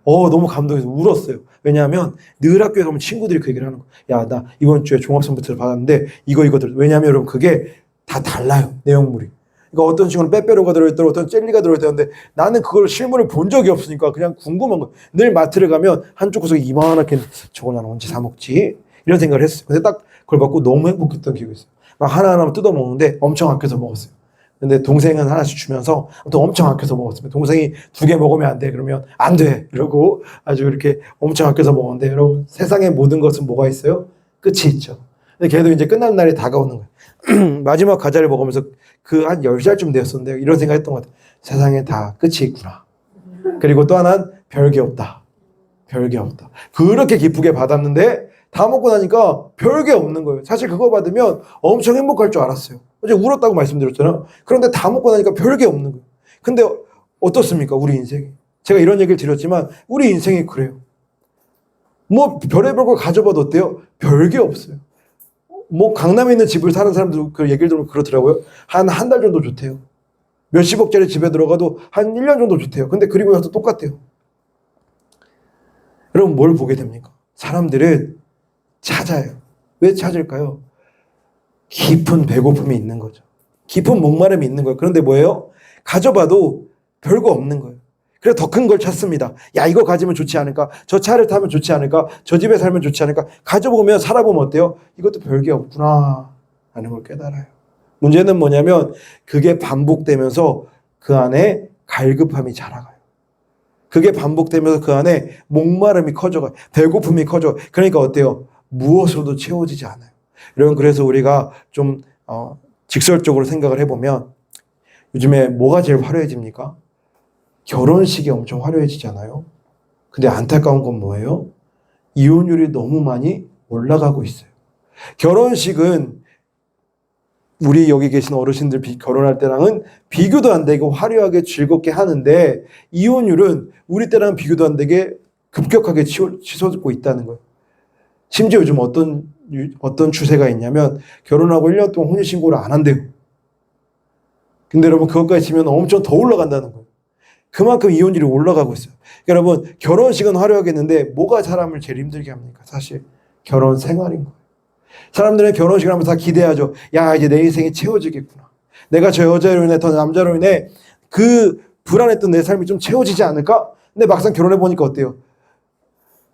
너무 감동해서 울었어요. 왜냐하면 늘 학교에 가면 친구들이 그 얘기를 하는 거예요. 야, 나 이번 주에 종합선물세트를 받았는데 이거들. 왜냐하면 여러분 그게 다 달라요. 내용물이. 그러니까 어떤 친구는 빼빼로가 들어있더라고 어떤 젤리가 들어있다는데 나는 그걸 실물을 본 적이 없으니까 그냥 궁금한 거예요. 늘 마트를 가면 한쪽 구석에 이만하게 저걸 나는 언제 사 먹지? 이런 생각을 했어요. 근데 딱 그걸 받고 너무 행복했던 기억이 있어요. 막 하나하나 뜯어 먹는데 엄청 아껴서 먹었어요. 근데 동생은 하나씩 주면서 또 엄청 아껴서 먹었습니다. 동생이 2개 먹으면 안 돼. 그러면 안 돼. 이러고 아주 이렇게 엄청 아껴서 먹었는데 여러분 세상의 모든 것은 뭐가 있어요? 끝이 있죠. 근데 걔도 이제 끝날 날이 다가오는 거예요. 마지막 과자를 먹으면서 그 한 10살쯤 되었었는데 이런 생각했던 것 같아요. 세상에 다 끝이 있구나. 그리고 또 하나는 별게 없다. 별게 없다. 그렇게 기쁘게 받았는데 다 먹고 나니까 별게 없는 거예요. 사실 그거 받으면 엄청 행복할 줄 알았어요. 어제 울었다고 말씀드렸잖아요. 그런데 다 먹고 나니까 별게 없는 거예요. 근데 어떻습니까? 우리 인생이. 제가 이런 얘기를 드렸지만 우리 인생이 그래요. 뭐 별의별 걸 가져봐도 어때요? 별게 없어요. 뭐 강남에 있는 집을 사는 사람들 그 얘기를 들으면 그렇더라고요. 한 달 정도 좋대요. 몇십억짜리 집에 들어가도 한 1년 정도 좋대요. 근데 그리고 나서 똑같대요. 여러분 뭘 보게 됩니까? 사람들은 찾아요. 왜 찾을까요? 깊은 배고픔이 있는 거죠. 깊은 목마름이 있는 거예요. 그런데 뭐예요? 가져봐도 별거 없는 거예요. 그래서 더 큰 걸 찾습니다. 야, 이거 가지면 좋지 않을까? 저 차를 타면 좋지 않을까? 저 집에 살면 좋지 않을까? 가져보면 살아보면 어때요? 이것도 별게 없구나 라는 걸 깨달아요. 문제는 뭐냐면 그게 반복되면서 그 안에 갈급함이 자라가요. 그게 반복되면서 그 안에 목마름이 커져가요. 배고픔이 커져. 그러니까 어때요? 무엇으로도 채워지지 않아요. 여러분 그래서 우리가 좀 직설적으로 생각을 해보면 요즘에 뭐가 제일 화려해집니까? 결혼식이 엄청 화려해지잖아요. 근데 안타까운 건 뭐예요? 이혼율이 너무 많이 올라가고 있어요. 결혼식은 우리 여기 계신 어르신들 결혼할 때랑은 비교도 안 되고 화려하게 즐겁게 하는데 이혼율은 우리 때랑 비교도 안 되게 급격하게 치솟고 있다는 거예요. 심지어 요즘 어떤 추세가 있냐면 결혼하고 1년 동안 혼인신고를 안 한대요. 근데 여러분 그것까지 치면 엄청 더 올라간다는 거예요. 그만큼 이혼율이 올라가고 있어요. 그러니까 여러분 결혼식은 화려하겠는데 뭐가 사람을 제일 힘들게 합니까? 사실 결혼 생활인 거예요. 사람들은 결혼식을 하면 다 기대하죠. 야, 이제 내 인생이 채워지겠구나. 내가 저 여자로 인해, 저 남자로 인해 그 불안했던 내 삶이 좀 채워지지 않을까? 근데 막상 결혼해 보니까 어때요?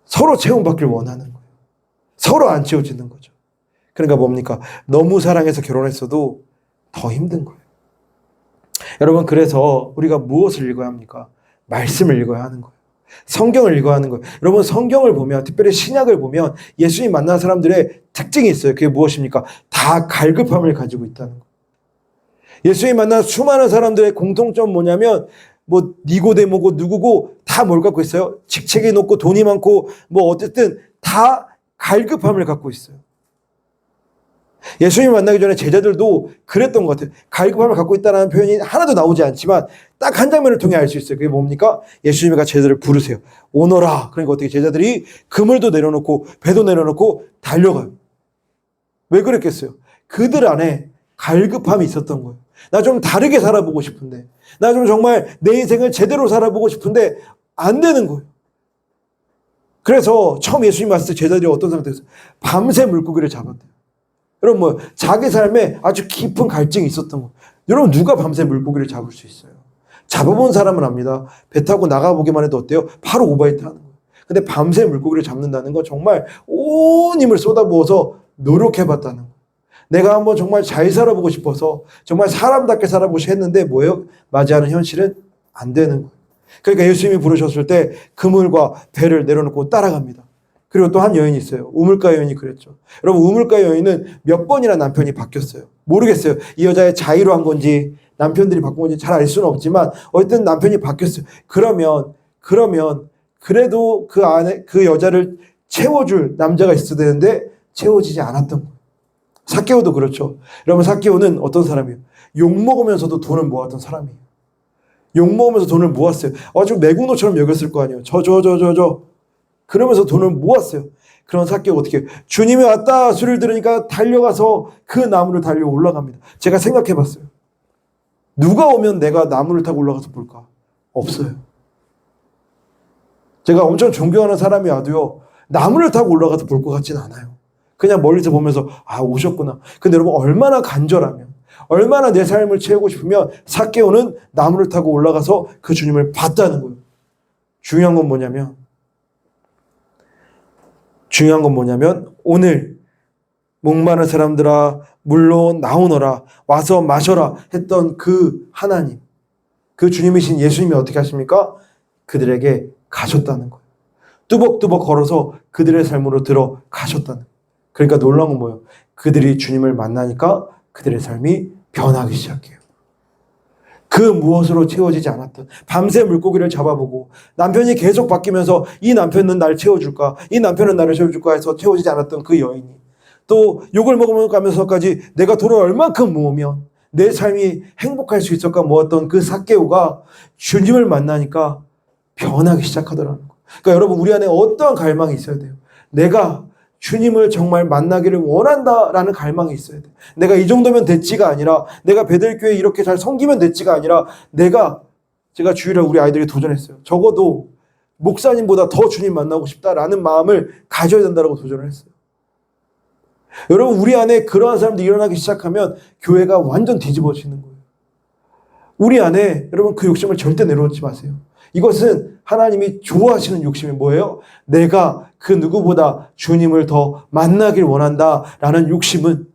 서로 채움받길 원하는 거예요. 서로 안 채워지는 거죠. 그러니까 뭡니까? 너무 사랑해서 결혼했어도 더 힘든 거예요. 여러분, 그래서 우리가 무엇을 읽어야 합니까? 말씀을 읽어야 하는 거예요. 성경을 읽어야 하는 거예요. 여러분, 성경을 보면, 특별히 신약을 보면 예수님 만난 사람들의 특징이 있어요. 그게 무엇입니까? 다 갈급함을 가지고 있다는 거예요. 예수님 만난 수많은 사람들의 공통점 뭐냐면 뭐 니고데모고 누구고 다 뭘 갖고 있어요? 직책이 높고 돈이 많고 뭐 어쨌든 다 갈급함을 갖고 있어요. 예수님 만나기 전에 제자들도 그랬던 것 같아요. 갈급함을 갖고 있다는 표현이 하나도 나오지 않지만 딱 한 장면을 통해 알 수 있어요. 그게 뭡니까? 예수님이 제자들을 부르세요. 오너라. 그러니까 어떻게 제자들이 그물도 내려놓고 배도 내려놓고 달려가요. 왜 그랬겠어요? 그들 안에 갈급함이 있었던 거예요. 나 좀 다르게 살아보고 싶은데, 나 좀 정말 내 인생을 제대로 살아보고 싶은데 안 되는 거예요. 그래서 처음 예수님 왔을 때 제자들이 어떤 상태였어요? 밤새 물고기를 잡았대요. 여러분, 뭐 자기 삶에 아주 깊은 갈증이 있었던 거예요. 여러분, 누가 밤새 물고기를 잡을 수 있어요? 잡아본 사람은 압니다. 배 타고 나가보기만 해도 어때요? 바로 오바이트 하는 거예요. 근데 밤새 물고기를 잡는다는 건 정말 온 힘을 쏟아부어서 노력해봤다는 거예요. 내가 한번 정말 잘 살아보고 싶어서 정말 사람답게 살아보고 했는데 뭐예요? 맞이하는 현실은 안 되는 거예요. 그러니까 예수님이 부르셨을 때 그물과 배를 내려놓고 따라갑니다. 그리고 또 한 여인이 있어요. 우물가 여인이 그랬죠. 여러분, 우물가 여인은 몇 번이나 남편이 바뀌었어요. 모르겠어요. 이 여자의 자의로 한 건지 남편들이 바꾼 건지 잘 알 수는 없지만 어쨌든 남편이 바뀌었어요. 그러면 그래도 그 안에 그 여자를 채워줄 남자가 있어야 되는데 채워지지 않았던 거예요. 삭개오도 그렇죠. 여러분, 삭개오는 어떤 사람이에요? 욕먹으면서도 돈을 모았던 사람이에요. 욕먹으면서 돈을 모았어요. 아주 매국노처럼 여겼을 거 아니에요. 그러면서 돈을 모았어요. 그런 삭개오가 어떻게 해요? 주님이 왔다 소리를 들으니까 달려가서 그 나무를 달려 올라갑니다. 제가 생각해 봤어요. 누가 오면 내가 나무를 타고 올라가서 볼까? 없어요. 제가 엄청 존경하는 사람이 와도요, 나무를 타고 올라가서 볼 것 같진 않아요. 그냥 멀리서 보면서 아, 오셨구나. 근데 여러분, 얼마나 간절하면, 얼마나 내 삶을 채우고 싶으면 삭개오는 나무를 타고 올라가서 그 주님을 봤다는 거예요. 중요한 건 뭐냐면 오늘 목마른 사람들아 물로 나오너라, 와서 마셔라 했던 그 하나님, 그 주님이신 예수님이 어떻게 하십니까? 그들에게 가셨다는 거예요. 뚜벅뚜벅 걸어서 그들의 삶으로 들어가셨다는 거예요. 그러니까 놀라운 건 뭐예요? 그들이 주님을 만나니까 그들의 삶이 변하기 시작해요. 그 무엇으로 채워지지 않았던 밤새 물고기를 잡아보고 남편이 계속 바뀌면서 이 남편은 나를 채워줄까, 이 남편은 나를 채워줄까 해서 채워지지 않았던 그 여인이, 또 욕을 먹으면서까지 내가 돈을 얼만큼 모으면 내 삶이 행복할 수 있을까 모았던 그 삭개오가 주님을 만나니까 변하기 시작하더라는 거예요. 그러니까 여러분, 우리 안에 어떠한 갈망이 있어야 돼요? 내가 주님을 정말 만나기를 원한다라는 갈망이 있어야 돼. 내가 이 정도면 됐지가 아니라, 내가 베들교회 이렇게 잘 섬기면 됐지가 아니라, 제가 주일에 우리 아이들이 도전했어요. 적어도 목사님보다 더 주님 만나고 싶다라는 마음을 가져야 된다고 도전을 했어요. 여러분, 우리 안에 그러한 사람들이 일어나기 시작하면 교회가 완전 뒤집어지는 거예요. 우리 안에 여러분 그 욕심을 절대 내려놓지 마세요. 이것은 하나님이 좋아하시는 욕심이 뭐예요? 내가 그 누구보다 주님을 더 만나길 원한다라는 욕심은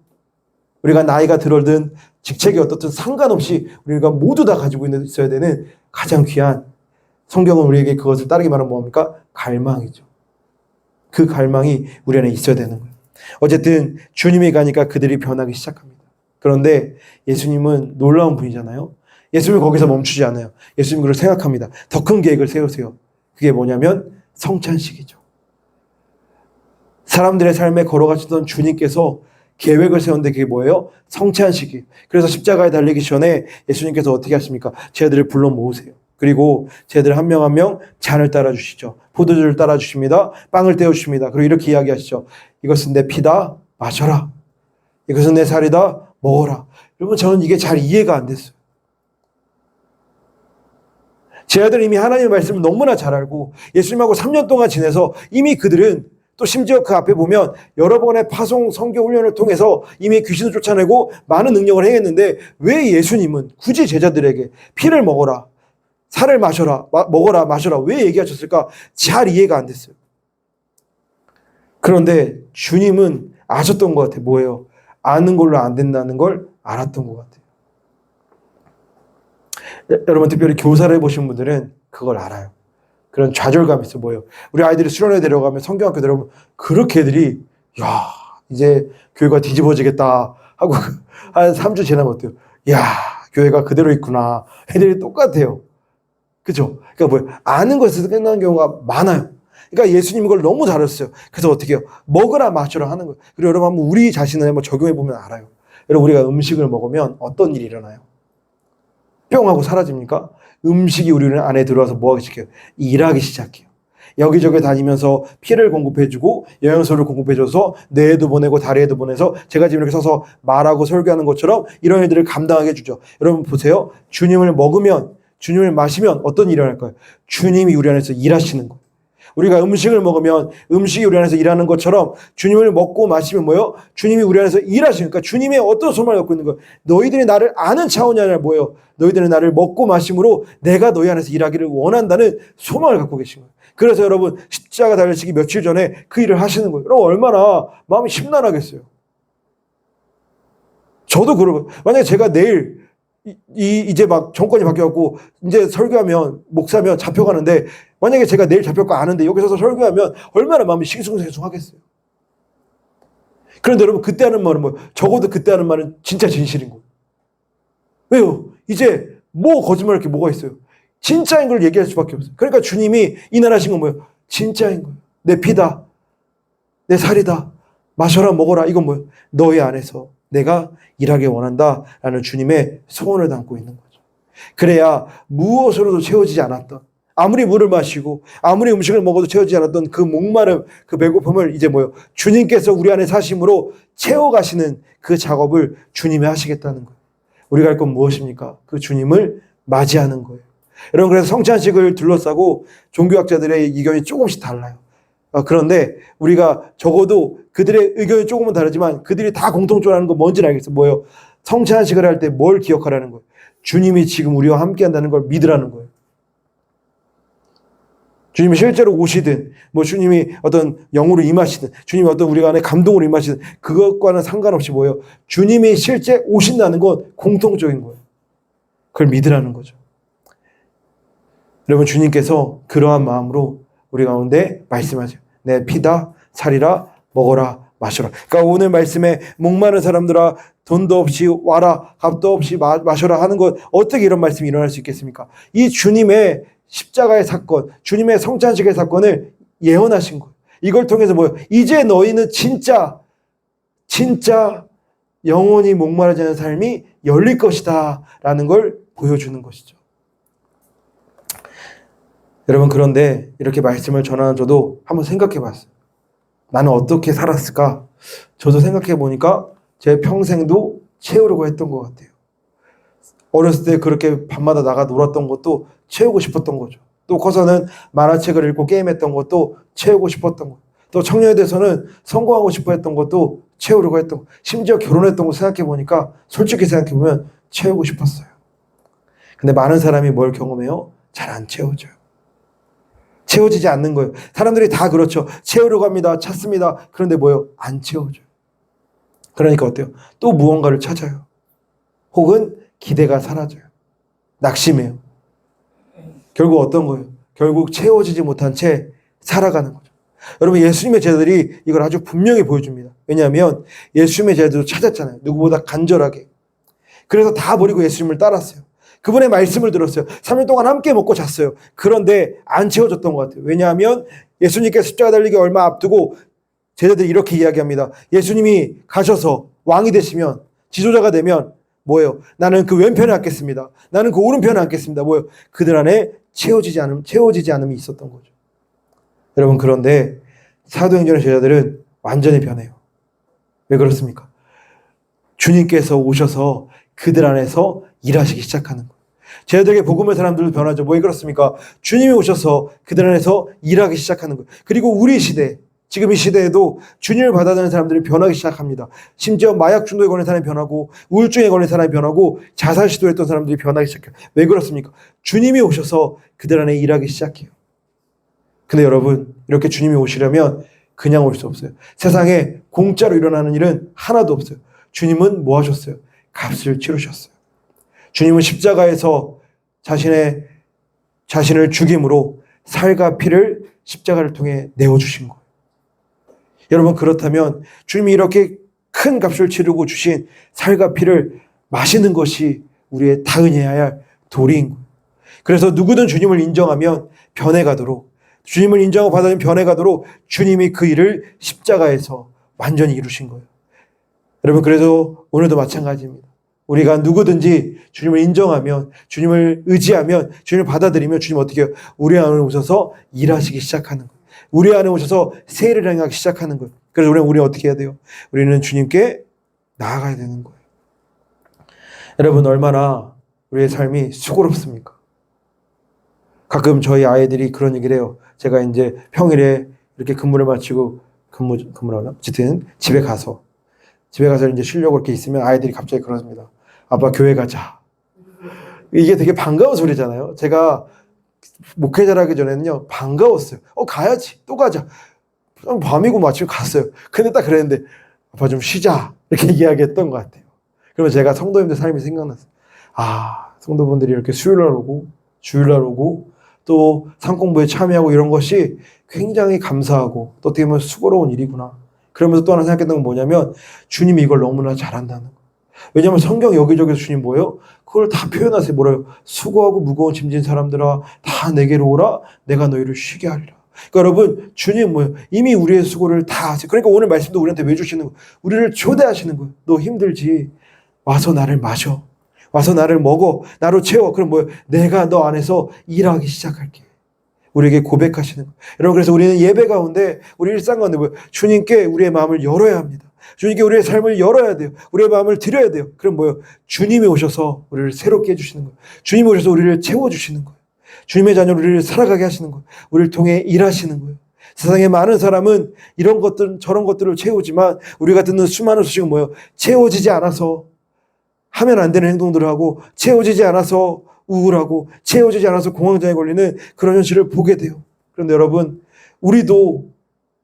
우리가 나이가 들어든 직책이 어떻든 상관없이 우리가 모두 다 가지고 있어야 되는 가장 귀한, 성경은 우리에게 그것을 따르기 말하면 뭡니까? 갈망이죠. 그 갈망이 우리 안에 있어야 되는 거예요. 어쨌든 주님이 가니까 그들이 변하기 시작합니다. 그런데 예수님은 놀라운 분이잖아요. 예수님은 거기서 멈추지 않아요. 예수님은 그걸 생각합니다. 더 큰 계획을 세우세요. 그게 뭐냐면 성찬식이죠. 사람들의 삶에 걸어가시던 주님께서 계획을 세웠는데 그게 뭐예요? 성찬식이. 그래서 십자가에 달리기 전에 예수님께서 어떻게 하십니까? 제자들을 불러 모으세요. 그리고 제자들 한 명 한 명 잔을 따라주시죠. 포도주를 따라주십니다. 빵을 떼어주십니다. 그리고 이렇게 이야기하시죠. 이것은 내 피다, 마셔라. 이것은 내 살이다, 먹어라. 여러분, 저는 이게 잘 이해가 안 됐어요. 제자들은 이미 하나님의 말씀을 너무나 잘 알고 예수님하고 3년 동안 지내서 이미 그들은 또 심지어 그 앞에 보면 여러 번의 파송 선교 훈련을 통해서 이미 귀신을 쫓아내고 많은 능력을 행했는데 왜 예수님은 굳이 제자들에게 피를 먹어라, 살을 마셔라, 먹어라, 마셔라 왜 얘기하셨을까? 잘 이해가 안 됐어요. 그런데 주님은 아셨던 것 같아요. 뭐예요? 아는 걸로 안 된다는 걸 알았던 것 같아요. 여러분 특별히 교사를 해보신 분들은 그걸 알아요. 그런 좌절감이 있어요. 뭐예요? 우리 아이들이 수련회 데려가면 성경학교 데려가면 그렇게 애들이 야 이제 교회가 뒤집어지겠다 하고 한 3주 지나면 어때요? 야 교회가 그대로 있구나. 애들이 똑같아요. 그죠? 그러니까 뭐예요? 아는 것에서 끝나는 경우가 많아요. 그러니까 예수님 이걸 너무 잘했어요. 그래서 어떻게 해요? 먹으라 마셔라 하는 거예요. 그리고 여러분 한번 우리 자신을 한번 적용해 보면 알아요. 여러분 우리가 음식을 먹으면 어떤 일이 일어나요? 뿅 하고 사라집니까? 음식이 우리 안에 들어와서 뭐 하기 시작해요? 일하기 시작해요. 여기저기 다니면서 피를 공급해주고 영양소를 공급해줘서 뇌에도 보내고 다리에도 보내서 제가 지금 이렇게 서서 말하고 설교하는 것처럼 이런 일들을 감당하게 해주죠. 여러분 보세요. 주님을 먹으면, 주님을 마시면 어떤 일이 일어날까요? 주님이 우리 안에서 일하시는 거예요. 우리가 음식을 먹으면 음식이 우리 안에서 일하는 것처럼 주님을 먹고 마시면 뭐예요? 주님이 우리 안에서 일하시니까 그러니까 주님의 어떤 소망을 갖고 있는 거예요? 너희들이 나를 아는 차원이 아니라 뭐예요? 너희들은 나를 먹고 마심으로 내가 너희 안에서 일하기를 원한다는 소망을 갖고 계신 거예요. 그래서 여러분 십자가 달리시기 며칠 전에 그 일을 하시는 거예요. 여러분 얼마나 마음이 심란하겠어요. 저도 그러고 만약에 제가 내일 이제 막 정권이 바뀌었고 이제 설교하면 목사면 잡혀가는데 만약에 제가 내일 잡힐 거 아는데 여기서 설교하면 얼마나 마음이 싱숭생숭하겠어요. 그런데 여러분 그때 하는 말은 뭐예요? 적어도 그때 하는 말은 진짜 진실인 거예요. 왜요? 이제 뭐 거짓말할 게 뭐가 있어요? 진짜인 걸 얘기할 수밖에 없어요. 그러니까 주님이 이날하신 건 뭐예요? 진짜인 거예요. 내 피다, 내 살이다, 마셔라 먹어라. 이건 뭐예요? 너희 안에서 내가 일하기 원한다라는 주님의 소원을 담고 있는 거죠. 그래야 무엇으로도 채워지지 않았던, 아무리 물을 마시고 아무리 음식을 먹어도 채워지지 않았던 그 목마름, 그 배고픔을 이제 뭐예요? 주님께서 우리 안에 사심으로 채워가시는 그 작업을 주님이 하시겠다는 거예요. 우리가 할 건 무엇입니까? 그 주님을 맞이하는 거예요. 여러분 그래서 성찬식을 둘러싸고 종교학자들의 의견이 조금씩 달라요. 그런데 우리가 적어도 그들의 의견이 조금은 다르지만 그들이 다 공통적으로 하는 건 뭔지는 알겠어요. 뭐예요? 성찬식을 할 때 뭘 기억하라는 거예요? 주님이 지금 우리와 함께 한다는 걸 믿으라는 거예요. 주님이 실제로 오시든 뭐 주님이 어떤 영으로 임하시든 주님이 어떤 우리가 안에 감동으로 임하시든 그것과는 상관없이 뭐예요? 주님이 실제 오신다는 건 공통적인 거예요. 그걸 믿으라는 거죠. 여러분 주님께서 그러한 마음으로 우리 가운데 말씀하세요. 내 피다, 살이라, 먹어라, 마셔라. 그러니까 오늘 말씀에 목마른 사람들아 돈도 없이 와라, 값도 없이 마셔라 하는 것 어떻게 이런 말씀이 일어날 수 있겠습니까? 이 주님의 십자가의 사건, 주님의 성찬식의 사건을 예언하신 거예요. 이걸 통해서 뭐예요? 이제 너희는 진짜 영원히 목마르지 않은 삶이 열릴 것이다 라는 걸 보여주는 것이죠. 여러분 그런데 이렇게 말씀을 전하는 저도 한번 생각해 봤어요. 나는 어떻게 살았을까? 저도 생각해 보니까 제 평생도 채우려고 했던 것 같아요. 어렸을 때 그렇게 밤마다 나가 놀았던 것도 채우고 싶었던 거죠. 또 커서는 만화책을 읽고 게임했던 것도 채우고 싶었던 거. 또 청년에 대해서는 성공하고 싶어 했던 것도 채우려고 했던 거. 심지어 결혼했던 거 생각해 보니까 솔직히 생각해 보면 채우고 싶었어요. 근데 많은 사람이 뭘 경험해요? 잘 안 채워져요. 채워지지 않는 거예요. 사람들이 다 그렇죠. 채우려고 합니다. 찾습니다. 그런데 뭐예요? 안 채워져요. 그러니까 어때요? 또 무언가를 찾아요. 혹은 기대가 사라져요. 낙심해요. 결국 어떤 거예요? 결국 채워지지 못한 채 살아가는 거죠. 여러분 예수님의 제자들이 이걸 아주 분명히 보여줍니다. 왜냐하면 예수님의 제자들도 찾았잖아요. 누구보다 간절하게. 그래서 다 버리고 예수님을 따랐어요. 그분의 말씀을 들었어요. 3일 동안 함께 먹고 잤어요. 그런데 안 채워졌던 것 같아요. 왜냐하면 예수님께서 십자가 달리기 얼마 앞두고 제자들이 이렇게 이야기합니다. 예수님이 가셔서 왕이 되시면 지도자가 되면 뭐예요? 나는 그 왼편에 앉겠습니다. 나는 그 오른편에 앉겠습니다. 뭐예요? 그들 안에 채워지지 않음이 있었던 거죠. 여러분 그런데 사도행전의 제자들은 완전히 변해요. 왜 그렇습니까? 주님께서 오셔서 그들 안에서 일하시기 시작하는 거예요. 쟤들에게 복음을 사람들도 변하죠. 왜 그렇습니까? 주님이 오셔서 그들 안에서 일하기 시작하는 거예요. 그리고 우리 시대, 지금 이 시대에도 주님을 받아들이는 사람들이 변하기 시작합니다. 심지어 마약 중독에 걸린 사람이 변하고 우울증에 걸린 사람이 변하고 자살 시도했던 사람들이 변하기 시작해요. 왜 그렇습니까? 주님이 오셔서 그들 안에 일하기 시작해요. 근데 여러분, 이렇게 주님이 오시려면 그냥 올 수 없어요. 세상에 공짜로 일어나는 일은 하나도 없어요. 주님은 뭐 하셨어요? 값을 치르셨어요. 주님은 십자가에서 자신을 죽임으로 살과 피를 십자가를 통해 내어주신 거예요. 여러분, 그렇다면 주님이 이렇게 큰 값을 치르고 주신 살과 피를 마시는 것이 우리의 당연해야 할 도리인 거예요. 그래서 누구든 주님을 인정하면 변해가도록, 주님을 인정하고 받아들이면 변해가도록 주님이 그 일을 십자가에서 완전히 이루신 거예요. 여러분, 그래서 오늘도 마찬가지입니다. 우리가 누구든지 주님을 인정하면, 주님을 의지하면, 주님을 받아들이면 주님 어떻게 해요? 우리 안에 오셔서 일하시기 시작하는 거예요. 우리 안에 오셔서 세일을 행하기 시작하는 거예요. 그래서 우리는 어떻게 해야 돼요? 우리는 주님께 나아가야 되는 거예요. 여러분, 얼마나 우리의 삶이 수고롭습니까? 가끔 저희 아이들이 그런 얘기를 해요. 제가 이제 평일에 이렇게 근무를 마치고 근무를 어쨌든 집에 가서 이제 쉬려고 이렇게 있으면 아이들이 갑자기 그러십니다. 아빠, 교회 가자. 이게 되게 반가운 소리잖아요. 제가 목회자를 하기 전에는요, 반가웠어요. 가야지. 또 가자. 밤이고 마침 갔어요. 근데 딱 그랬는데, 아빠 좀 쉬자. 이렇게 이야기했던 것 같아요. 그러면 제가 성도님들 삶이 생각났어요. 성도분들이 이렇게 수요일날 오고, 주일날 오고, 또 상공부에 참여하고 이런 것이 굉장히 감사하고, 또 어떻게 보면 수고로운 일이구나. 그러면서 또 하나 생각했던 건 뭐냐면, 주님이 이걸 너무나 잘한다는 거. 왜냐하면 성경 여기저기서 주님 뭐예요? 그걸 다 표현하세요. 뭐래요? 수고하고 무거운 짐진 사람들아, 다 내게로 오라. 내가 너희를 쉬게 하리라. 그러니까 여러분, 주님 뭐예요? 이미 우리의 수고를 다 하세요. 그러니까 오늘 말씀도 우리한테 왜 주시는 거예요? 우리를 초대하시는 거예요. 너 힘들지? 와서 나를 마셔. 와서 나를 먹어. 나로 채워. 그럼 뭐예요? 내가 너 안에서 일하기 시작할게. 우리에게 고백하시는 거예요. 여러분, 그래서 우리는 예배 가운데, 우리 일상 가운데 뭐예요? 주님께 우리의 마음을 열어야 합니다. 주님께 우리의 삶을 열어야 돼요. 우리의 마음을 드려야 돼요. 그럼 뭐예요? 주님이 오셔서 우리를 새롭게 해주시는 거예요. 주님이 오셔서 우리를 채워주시는 거예요. 주님의 자녀로 우리를 살아가게 하시는 거예요. 우리를 통해 일하시는 거예요. 세상에 많은 사람은 이런 것들, 저런 것들을 채우지만 우리가 듣는 수많은 소식은 뭐예요? 채워지지 않아서 하면 안 되는 행동들을 하고, 채워지지 않아서 우울하고, 채워지지 않아서 공황장애 걸리는 그런 현실을 보게 돼요. 그런데 여러분, 우리도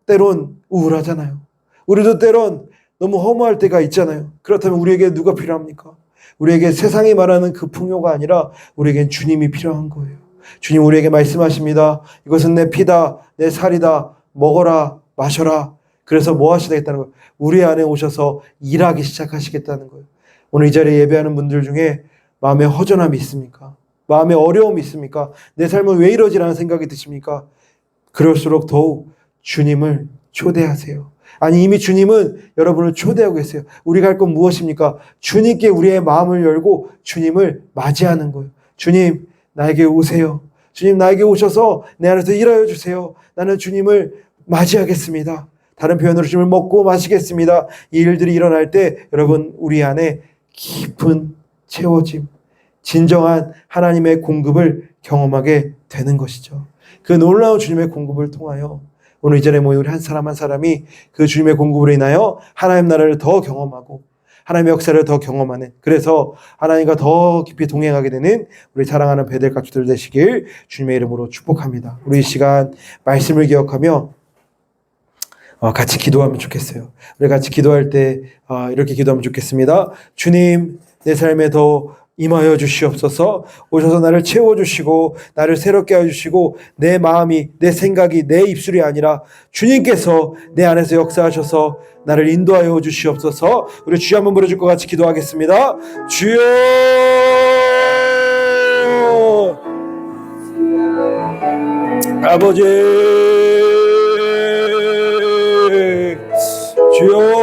때론 우울하잖아요. 우리도 때론 너무 허무할 때가 있잖아요. 그렇다면 우리에게 누가 필요합니까? 우리에게 세상이 말하는 그 풍요가 아니라 우리에겐 주님이 필요한 거예요. 주님 우리에게 말씀하십니다. 이것은 내 피다, 내 살이다. 먹어라, 마셔라. 그래서 뭐 하시겠다는 거예요? 우리 안에 오셔서 일하기 시작하시겠다는 거예요. 오늘 이 자리에 예배하는 분들 중에 마음에 허전함이 있습니까? 마음에 어려움이 있습니까? 내 삶은 왜 이러지라는 생각이 드십니까? 그럴수록 더욱 주님을 초대하세요. 아니, 이미 주님은 여러분을 초대하고 계세요. 우리가 할 건 무엇입니까? 주님께 우리의 마음을 열고 주님을 맞이하는 거예요. 주님, 나에게 오세요. 주님, 나에게 오셔서 내 안에서 일하여 주세요. 나는 주님을 맞이하겠습니다. 다른 표현으로 주님을 먹고 마시겠습니다. 이 일들이 일어날 때 여러분, 우리 안에 깊은 채워짐, 진정한 하나님의 공급을 경험하게 되는 것이죠. 그 놀라운 주님의 공급을 통하여 오늘 이 자리에 모인 우리 한 사람 한 사람이 그 주님의 공급으로 인하여 하나님 나라를 더 경험하고 하나님의 역사를 더 경험하는, 그래서 하나님과 더 깊이 동행하게 되는 우리 사랑하는 베델 가족들 되시길 주님의 이름으로 축복합니다. 우리 이 시간 말씀을 기억하며 같이 기도하면 좋겠어요. 우리 같이 기도할 때 이렇게 기도하면 좋겠습니다. 주님, 내 삶에 더 임하여 주시옵소서. 오셔서 나를 채워주시고 나를 새롭게 해주시고 내 마음이, 내 생각이, 내 입술이 아니라 주님께서 내 안에서 역사하셔서 나를 인도하여 주시옵소서. 우리 주여 한번 부르실 것 같이 기도하겠습니다. 주여, 아버지, 주여.